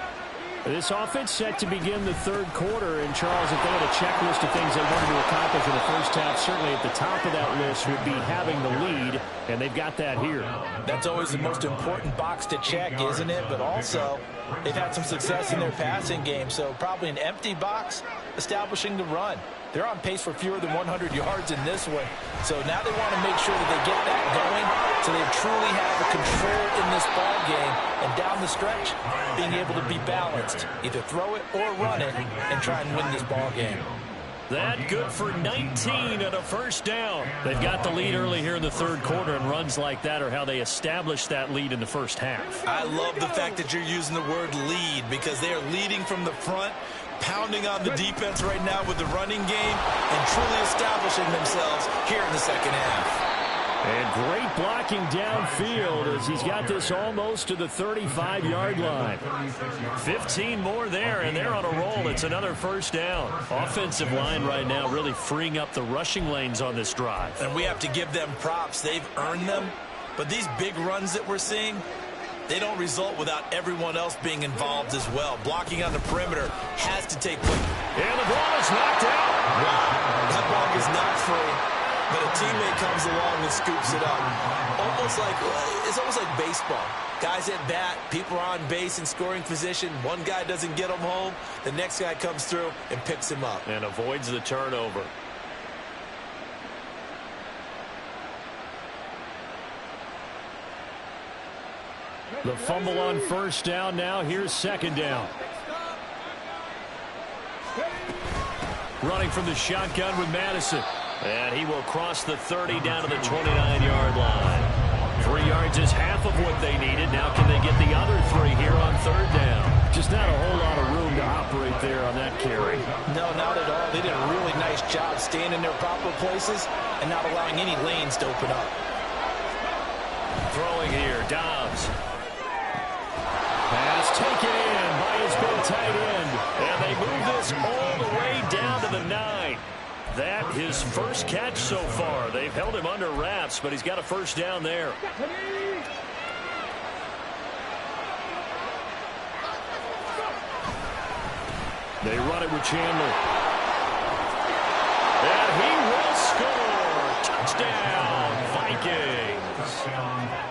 This offense set to begin the third quarter. And, Charles, if they had a checklist of things they wanted to accomplish in the first half, certainly at the top of that list would be having the lead, and they've got that here. That's always the most important box to check, isn't it? But also, they've had some success in their passing game, so probably an empty box establishing the run. They're on pace for fewer than 100 yards in this one. So now they want to make sure that they get that going so they truly have the control in this ball game. And down the stretch, being able to be balanced. Either throw it or run it and try and win this ball game. That good for 19 and a first down. They've got the lead early here in the third quarter, and runs like that are how they established that lead in the first half. I love the fact that you're using the word lead because they are leading from the front, pounding on the defense right now with the running game, and truly establishing themselves here in the second half. And great blocking downfield as he's got this almost to the 35-yard line. 15 more there, and they're on a roll. It's another first down. Offensive line right now really freeing up the rushing lanes on this drive. And we have to give them props. They've earned them. But these big runs that we're seeing, they don't result without everyone else being involved as well. Blocking on the perimeter has to take place. And the ball is knocked out. Wow, that ball is not free. But a teammate comes along and scoops it up. It's almost like baseball. Guys at bat, people are on base in scoring position. One guy doesn't get him home. The next guy comes through and picks him up. And avoids the turnover. The fumble on first down now. Here's second down. Running from the shotgun with Madison. And he will cross the 30 down to the 29-yard line. 3 yards is half of what they needed. Now can they get the other 3 here on third down? Just not a whole lot of room to operate there on that carry. No, not at all. They did a really nice job staying in their proper places and not allowing any lanes to open up. Throwing here, Dobbs. Pass taken in by his big tight end. And they move this all the way down to the 9. That his first catch so far. They've held him under wraps, but he's got a first down there. They run it with Chandler. And he will score. Touchdown, Vikings.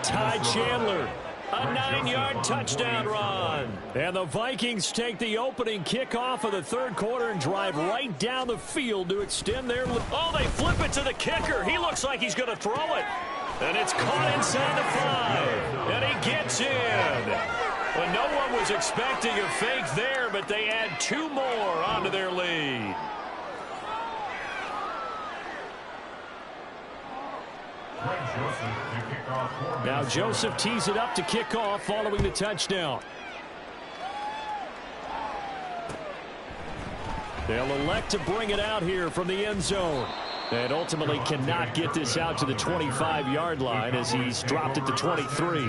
Ty Chandler. A 9-yard touchdown run. And the Vikings take the opening kickoff of the third quarter and drive right down the field to extend their lead. Oh, they flip it to the kicker. He looks like he's going to throw it. And it's caught inside the 5. And he gets in. Well, no one was expecting a fake there, but they add 2 more onto their lead. Now Joseph tees it up to kick off following the touchdown. They'll elect to bring it out here from the end zone. And ultimately cannot get this out to the 25-yard line as he's dropped at the 23.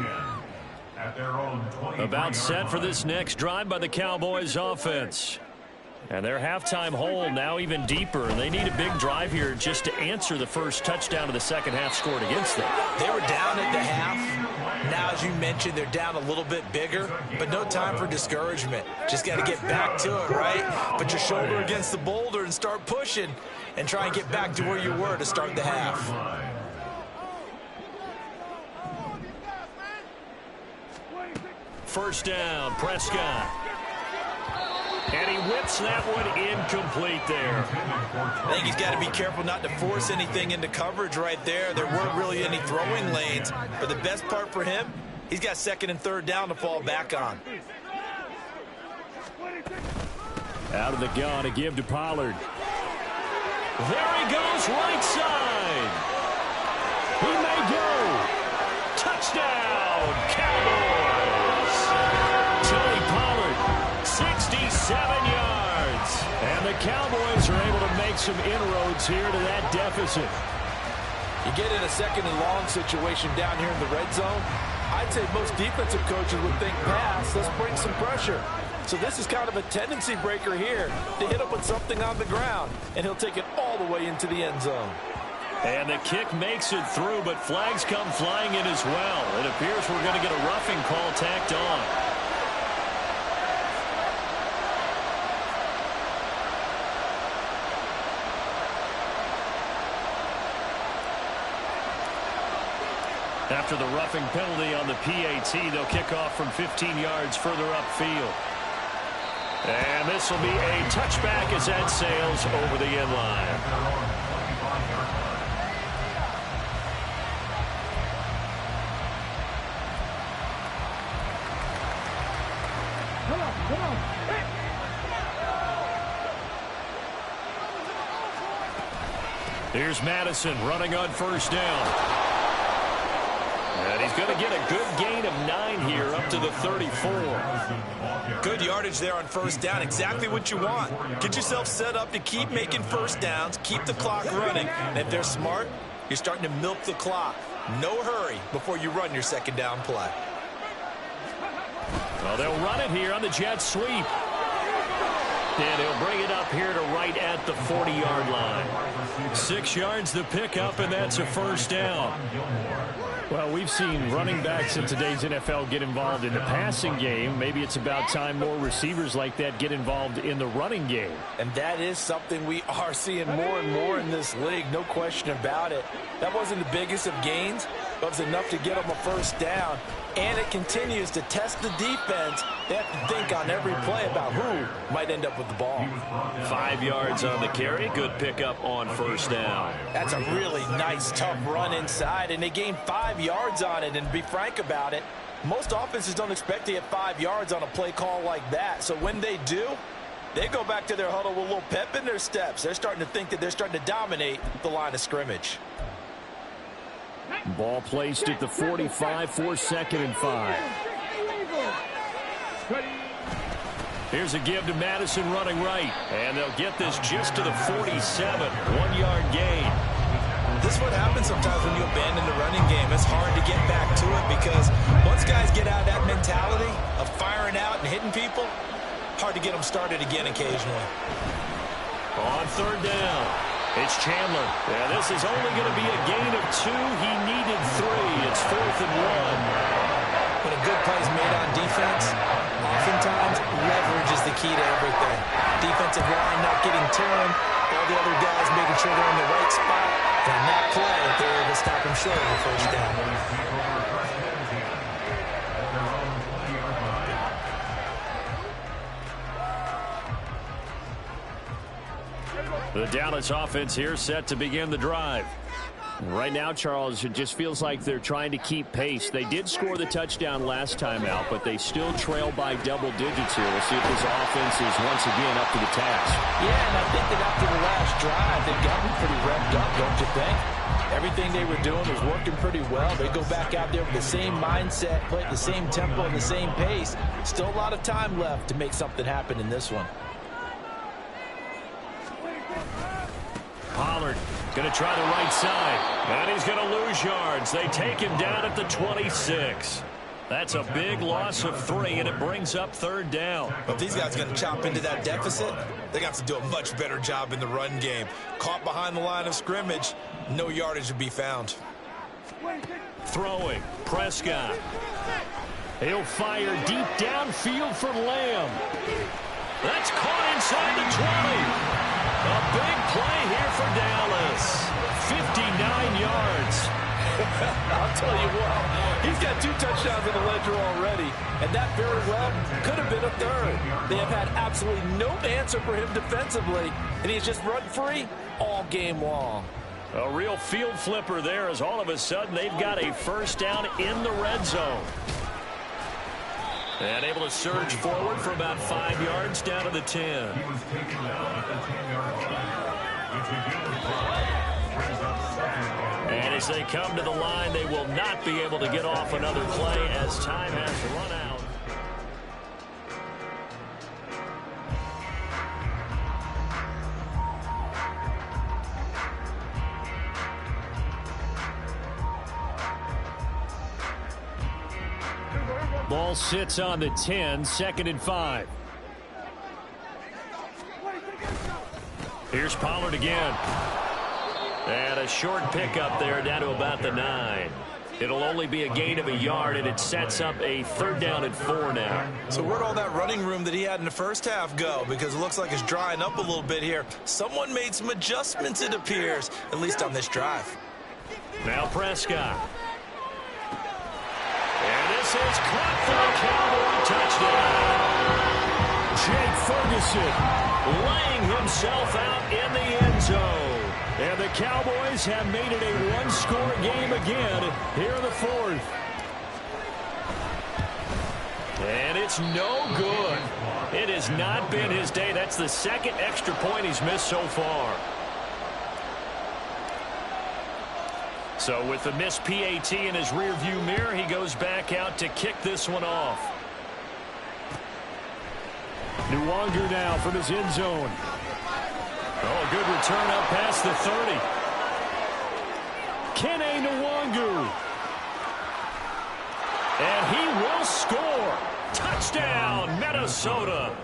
at their own 20. About set for this next drive by the Cowboys offense. And their halftime hole now even deeper. And they need a big drive here just to answer the first touchdown of the second half scored against them. They were down at the half. Now, as you mentioned, they're down a little bit bigger, but no time for discouragement. Just got to get back to it, right? Put your shoulder against the boulder and start pushing and try and get back to where you were to start the half. First down, Prescott. And he whips that one incomplete there. I think he's got to be careful not to force anything into coverage right there. There weren't really any throwing lanes. But the best part for him, he's got second and third down to fall back on. Out of the gun to give to Pollard. There he goes, right side. He may go. Touchdown, Cowboys. Tony Pollard, 67 yards. And the Cowboys are able to make some inroads here to that deficit. You get in a second and long situation down here in the red zone, I'd say most defensive coaches would think pass, let's bring some pressure. So this is kind of a tendency breaker here to hit him with something on the ground, and he'll take it all the way into the end zone. And the kick makes it through, but flags come flying in as well. It appears we're going to get a roughing call tacked on. After the roughing penalty on the PAT, they'll kick off from 15 yards further upfield. And this will be a touchback as that sails over the end line. Here's Madison running on first down. And he's going to get a good gain of 9 here up to the 34. Good yardage there on first down. Exactly what you want. Get yourself set up to keep making first downs, keep the clock running. And if they're smart, you're starting to milk the clock. No hurry before you run your second down play. Well, they'll run it here on the jet sweep. And he'll bring it up here to right at the 40-yard line. 6 yards the pickup, and that's a first down. Well, we've seen running backs in today's NFL get involved in the passing game. Maybe it's about time more receivers like that get involved in the running game. And that is something we are seeing more and more in this league, no question about it. That wasn't the biggest of gains, but it was enough to get them a first down. And it continues to test the defense. They have to think on every play about who might end up with the ball. 5 yards on the carry. Good pickup on first down. That's a really nice, tough run inside, and they gained 5 yards on it. And to be frank about it, most offenses don't expect to get 5 yards on a play call like that. So when they do, they go back to their huddle with a little pep in their steps. They're starting to think that they're starting to dominate the line of scrimmage. Ball placed at the 45 for 2nd and 5. Here's a give to Madison running right. And they'll get this just to the 47. 1-yard gain. This is what happens sometimes when you abandon the running game. It's hard to get back to it because once guys get out of that mentality of firing out and hitting people, hard to get them started again occasionally. On third down, it's Chandler. Yeah, this is only going to be a gain of 2. He needed 3. It's 4th and 1. When a good play is made on defense, oftentimes leverage is the key to everything. Defensive line not getting turned, all the other guys making sure they're in the right spot. And on that play, they're able to stop him short of the first down. The Dallas offense here set to begin the drive. Right now, Charles, it just feels like they're trying to keep pace. They did score the touchdown last time out, but they still trail by double digits here. We'll see if this offense is once again up to the task. Yeah, and I think that after the last drive, they've gotten pretty revved up, don't you think? Everything they were doing was working pretty well. They go back out there with the same mindset, play at the same tempo and the same pace. Still a lot of time left to make something happen in this one. Pollard going to try the right side, and he's going to lose yards. They take him down at the 26. That's a big loss of 3, and it brings up 3rd down. If these guys are going to chop into that deficit, they're going to have to do a much better job in the run game. Caught behind the line of scrimmage, no yardage to be found. Throwing, Prescott. He'll fire deep downfield for Lamb. That's caught inside the 20. A big play here for Dallas. 59 yards. I'll tell you what, he's got 2 touchdowns in the ledger already, and that very well could have been a 3rd. They have had absolutely no answer for him defensively, and he's just run free all game long. A real field flipper there, as all of a sudden they've got a 1st down in the red zone. And able to surge forward for about 5 yards down to the 10. He was taken down at the 10-yard line. It's a good play. Brings up 2nd down. And as they come to the line, they will not be able to get off another play as time has run out. Ball sits on the 10, 2nd and 5. Here's Pollard again. And a short pickup there down to about the 9. It'll only be a gain of a yard, and it sets up a 3rd down and 4 now. So where'd all that running room that he had in the first half go? Because it looks like it's drying up a little bit here. Someone made some adjustments, it appears, at least on this drive. Now Prescott. And this is caught for a Cowboy touchdown. Jake Ferguson laying himself out in the end zone. And the Cowboys have made it a 1-score game again here in the 4th. And it's no good. It has not been his day. That's the 2nd extra point he's missed so far. So with the missed PAT in his rearview mirror, he goes back out to kick this one off. Nwangu now from his end zone. Oh, good return up past the 30. Kene Nwangu. And he will score. Touchdown, Minnesota.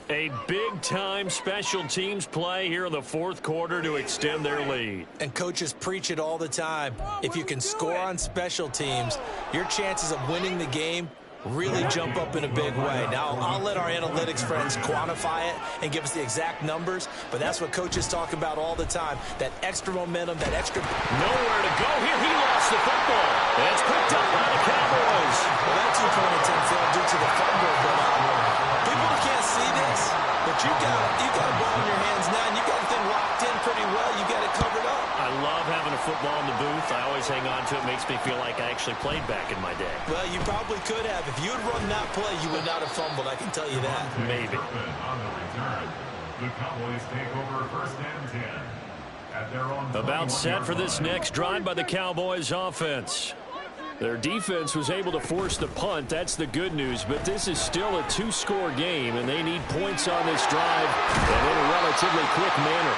A big-time special teams play here in the 4th quarter to extend their lead. And coaches preach it all the time. If you can score on special teams, your chances of winning the game really jump up in a big way. Now, I'll let our analytics friends quantify it and give us the exact numbers, but that's what coaches talk about all the time. That extra momentum, that extra... Nowhere to go here. He lost the football. It's picked up by the Cowboys. Well, that 2-point attempt failed due to the fumble, but people can't see this, but you got a ball in your hands now, and you got the thing locked in pretty well. You got it covered up. I love having a football in the booth. I always hang on to it. Makes me feel like I actually played back in my day. Well, you probably could have. If you had run that play, you would not have fumbled. I can tell you that. Maybe. On the return, the Cowboys take over 1st and 10 at their own. About set for this next drive by the Cowboys offense. Their defense was able to force the punt. That's the good news. But this is still a 2-score game, and they need points on this drive and in a relatively quick manner.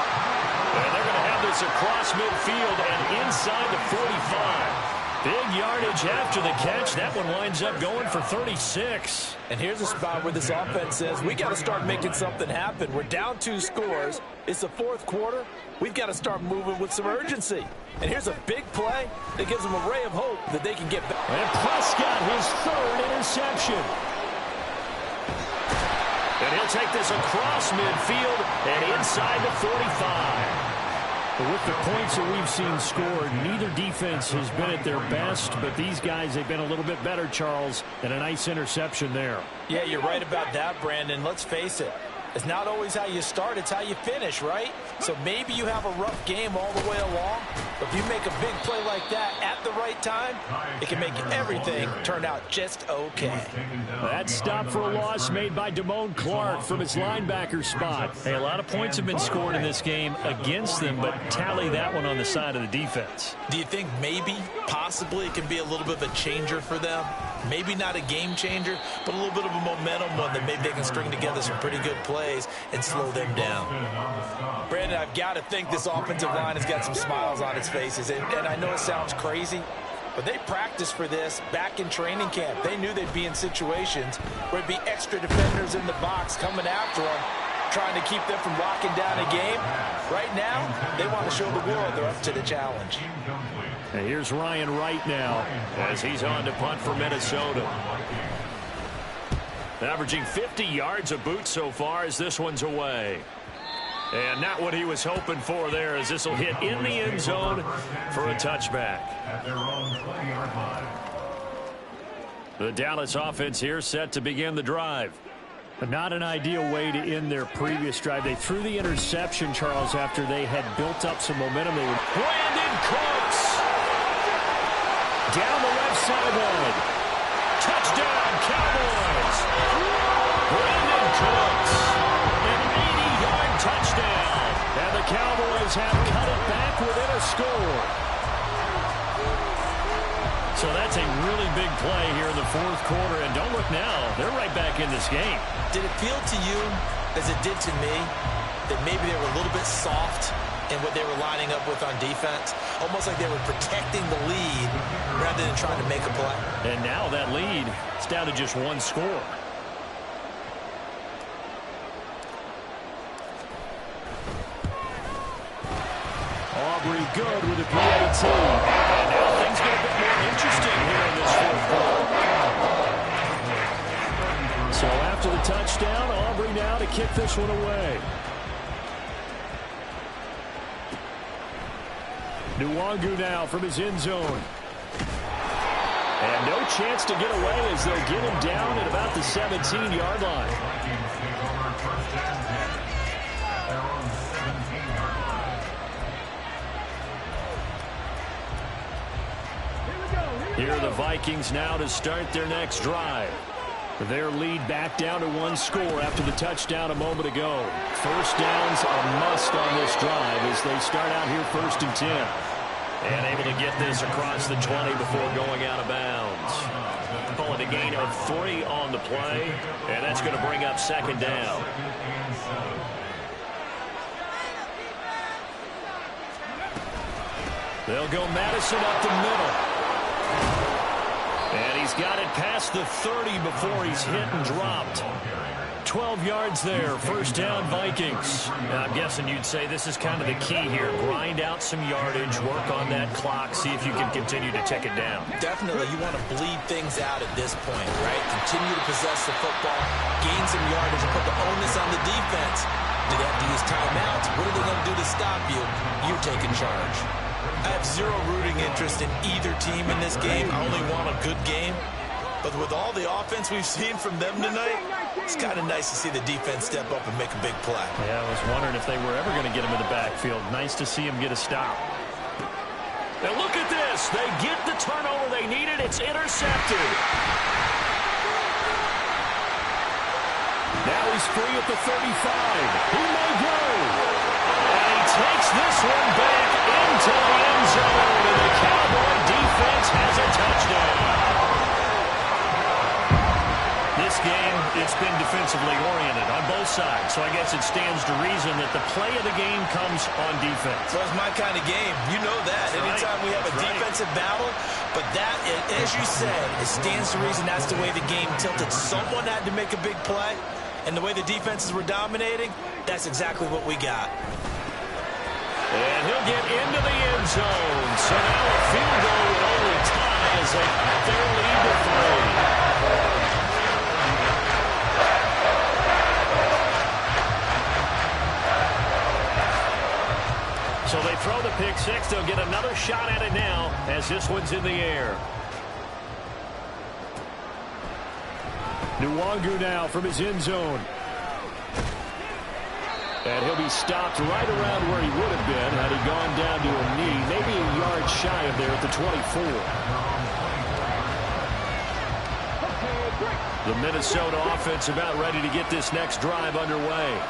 And they're going to have this across midfield and inside the 45. Big yardage after the catch. That one winds up going for 36. And here's a spot where this offense says, we got to start making something happen. We're down 2 scores. It's the 4th quarter. We've got to start moving with some urgency. And here's a big play that gives them a ray of hope that they can get back. And Prescott, his 3rd interception. And he'll take this across midfield and inside the 45. But with the points that we've seen scored, neither defense has been at their best, but these guys have been a little bit better, Charles, and a nice interception there. Yeah, you're right about that, Brandon. Let's face it. It's not always how you start, it's how you finish, right? So maybe you have a rough game all the way along, but if you make a big play like that at the right time, it can make everything turn out just okay. That stop for a loss made by Damone Clark from his linebacker spot. Hey, a lot of points have been scored in this game against them, but tally that one on the side of the defense. Do you think maybe, possibly, it can be a little bit of a changer for them? Maybe not a game changer, but a little bit of a momentum one that maybe they can string together some pretty good plays and slow them down. Brandon, I've got to think this offensive line has got some smiles on its faces. And I know it sounds crazy, But they practiced for this back in training camp. They knew they'd be in situations where there'd be extra defenders in the box coming after them, trying to keep them from locking down a game. Right now, they want to show the world they're up to the challenge. And here's Ryan Wright now as he's on to punt for Minnesota. Averaging 50 yards a boot so far as this one's away. And not what he was hoping for there, as this will hit in the end zone for a touchback. At their own 20-yard line. The Dallas offense here set to begin the drive. But not an ideal way to end their previous drive. They threw the interception, Charles, after they had built up some momentum. They were Brandon Cooks down the left sideline. Touchdown, Cowboys. Brandon Cooks, an 80-yard touchdown. And the Cowboys have cut it back within a score. So that's a really big play here in the fourth quarter. And don't look now, they're right back in this game. Did it feel to you, as it did to me, that maybe they were a little bit soft in what they were lining up with on defense? Almost like they were protecting the lead rather than trying to make a play. And now that lead is down to just one score. Aubrey good with a PAT. And now things get a bit more interesting here in this fourth quarter. So after the touchdown, Aubrey now to kick this one away. Nwangu now from his end zone. And no chance to get away as they'll get him down at about the 17-yard line. Here are the Vikings now to start their next drive. Their lead back down to one score after the touchdown a moment ago. First down's a must on this drive as they start out here 1st and 10. And able to get this across the 20 before going out of bounds. Call it a gain of 3 on the play, and that's going to bring up 2nd down. They'll go Madison up the middle. And he's got it past the 30 before he's hit and dropped. 12 yards there, 1st down Vikings. Now, I'm guessing you'd say this is kind of the key here. Grind out some yardage, work on that clock, see if you can continue to tick it down. Definitely, you want to bleed things out at this point, right? Continue to possess the football, gain some yardage, and put the onus on the defense. Do they have to use timeouts? What are they going to do to stop you? You're taking charge. I have zero rooting interest in either team in this game. I only want a good game. But with all the offense we've seen from them tonight, it's kind of nice to see the defense step up and make a big play. Yeah, I was wondering if they were ever going to get him in the backfield. Nice to see him get a stop. Now look at this. They get the turnover they needed. It's intercepted. Now he's free at the 35. He may go. And he takes this one back into the end zone. And the Cowboy defense has a touchdown. This game, it's been defensively oriented on both sides, so I guess it stands to reason that the play of the game comes on defense. So it's my kind of game. You know that. Anytime we have a defensive battle, but that, as you said, it stands to reason that's the way the game tilted. Someone had to make a big play, and the way the defenses were dominating, that's exactly what we got. And he'll get into the end zone. So now a field goal would only tie as they cut their lead to 3. So they throw the pick six. They'll get another shot at it now as this one's in the air. Nwangu now from his end zone. And he'll be stopped right around where he would have been had he gone down to a knee, maybe a yard shy of there at the 24. The Minnesota offense about ready to get this next drive underway.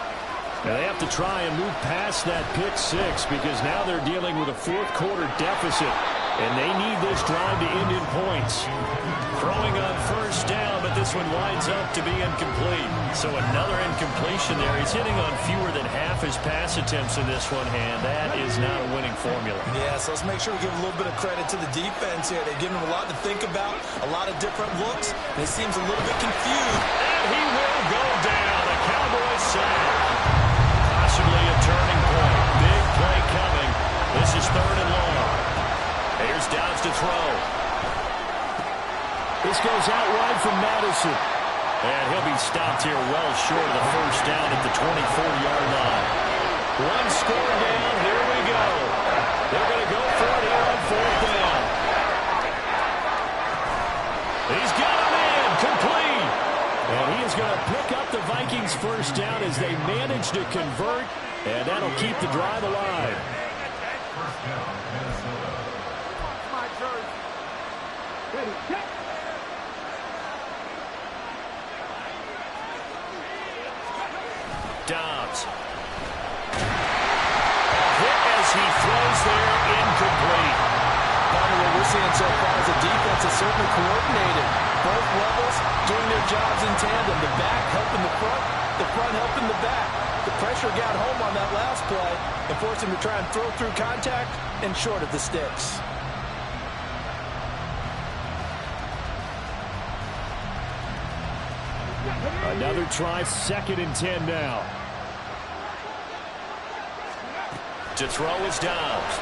Now they have to try and move past that pick six because now they're dealing with a fourth quarter deficit, and they need this drive to end in points. Throwing on first down, but this this one winds up to be incomplete. So another incompletion there. He's hitting on fewer than half his pass attempts in this one, and that is not a winning formula. Yeah, so let's make sure we give a little bit of credit to the defense here. They've given him a lot to think about, a lot of different looks, and he seems a little bit confused. And he will go down. A Cowboys sack. Possibly a turning point. Big play coming. This is 3rd and long. Here's Dobbs to throw. This goes out wide from Madison. And he'll be stopped here well short of the first down at the 24-yard line. One score down. Here we go. They're going to go for it here on 4th down. He's got him in. Complete. And he is going to pick up the Vikings' first down as they manage to convert. And that'll keep the drive alive. First down, Minnesota. My jersey. Ready, check. Dobbs. Hit as he throws there, incomplete. What we're seeing so far is the defense is certainly coordinated. Both levels doing their jobs in tandem. The back helping the front helping the back. The pressure got home on that last play and forced him to try and throw through contact and short of the sticks. Another try, 2nd and 10 now. To throw is Dobbs.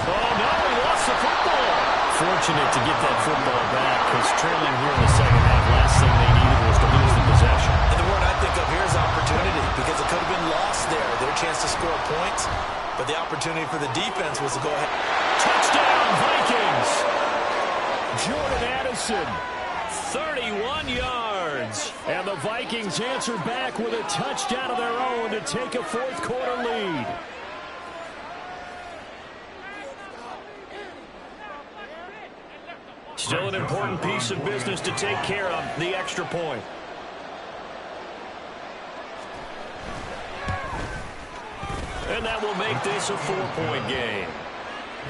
Oh, no, he lost the football. Fortunate to get that football back because trailing here in the second half, last thing they needed was to lose the possession. And the word I think of here is opportunity because it could have been lost there. Their chance to score points, but the opportunity for the defense was to go ahead. Touchdown, Vikings. Jordan Addison, 31 yards. And the Vikings answer back with a touchdown of their own to take a 4th quarter lead. Still an important piece of business to take care of, the extra point. And that will make this a 4-point game.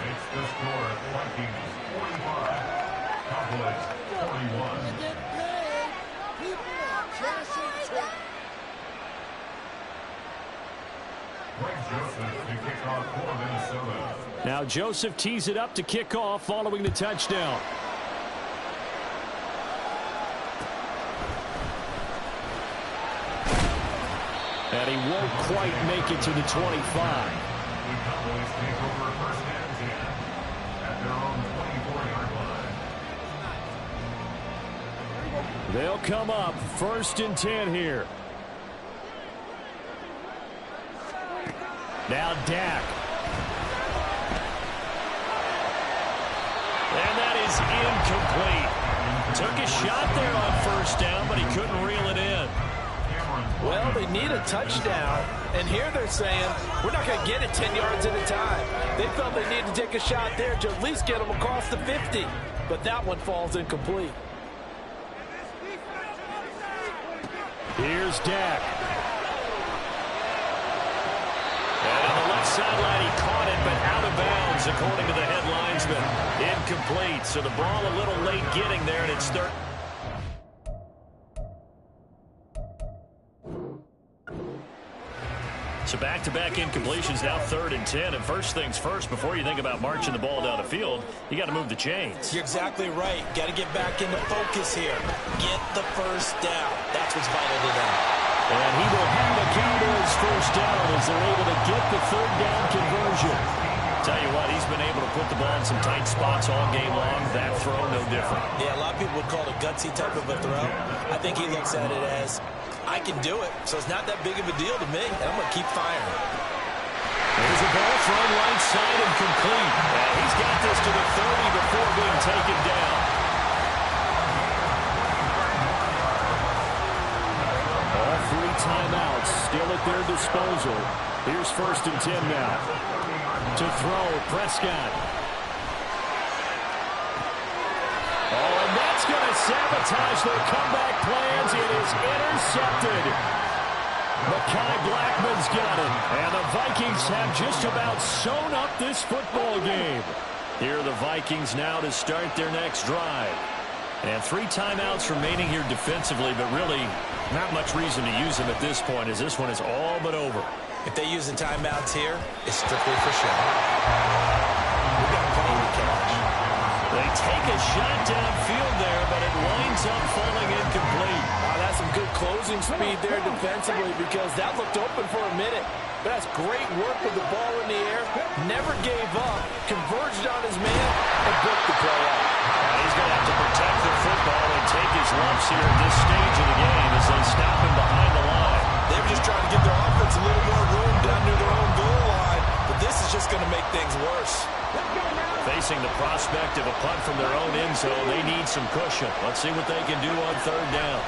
Makes the score Vikings 45, Cowboys 41. Greg Joseph to kick off for Minnesota. Now Joseph tees it up to kick off following the touchdown. And he won't quite make it to the 25. The Cowboys take over 1st and 10 at their own 24-yard line. They'll come up 1st and 10 here. Now Dak. And that is incomplete. Took a shot there on 1st down, but he couldn't reel it in. Well, they need a touchdown, and here they're saying, we're not going to get it 10 yards at a time. They felt they needed to take a shot there to at least get them across the 50, but that one falls incomplete. Here's Dak. And on the left sideline, he caught it, but out of bounds, according to the head linesman. Incomplete, so the ball a little late getting there, and it's 3rd. So back-to-back incompletions, now 3rd and 10. And first things first, before you think about marching the ball down the field, you got to move the chains. You're exactly right. Got to get back into focus here. Get the first down. That's what's vital to them. And he will have the Cowboys first down as they're able to get the 3rd down conversion. Tell you what, he's been able to put the ball in some tight spots all game long. That throw, no different. Yeah, a lot of people would call it a gutsy type of a throw. I think he looks at it as, I can do it, so it's not that big of a deal to me, and I'm going to keep firing. There's a ball thrown right side and complete. And he's got this to the 30 before being taken down. All 3 timeouts still at their disposal. Here's 1st and 10 now. To throw, Prescott. Oh, and that's going to sabotage their comeback plans. It is intercepted. Mekhi Blackman's got it. And the Vikings have just about sewn up this football game. Here are the Vikings now to start their next drive. And 3 timeouts remaining here defensively, but really not much reason to use them at this point as this one is all but over. If they use the timeouts here, it's strictly for show. We've got plenty to catch. They take a shot downfield there, but it winds up falling incomplete. That's some good closing speed there defensively because that looked open for a minute. But that's great work with the ball in the air. Never gave up, converged on his man, and broke the play out. He's going to have to protect the football and take his lumps here at this stage of the game as they stop him behind the line. They were just trying to give their offense a little more room down near their own goal line, but this is just going to make things worse. Facing the prospect of a punt from their own end zone, they need some cushion. Let's see what they can do on 3rd down.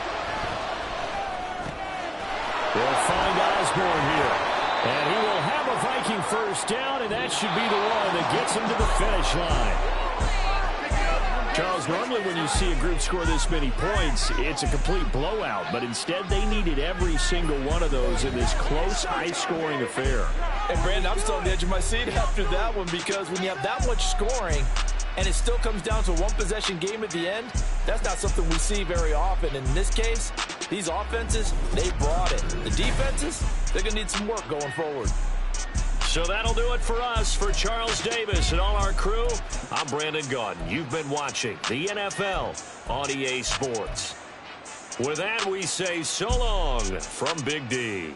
They'll find Osborne here. And he will have a Viking first down, and that should be the one that gets him to the finish line. Charles, normally when you see a group score this many points, it's a complete blowout. But instead, they needed every single one of those in this close, high-scoring affair. And, Brandon, I'm still on the edge of my seat after that one because when you have that much scoring and it still comes down to a one-possession game at the end, that's not something we see very often. In this case, these offenses, they brought it. The defenses, they're going to need some work going forward. So that'll do it for us. For Charles Davis and all our crew, I'm Brandon Gaudin. You've been watching the NFL on EA Sports. With that, we say so long from Big D.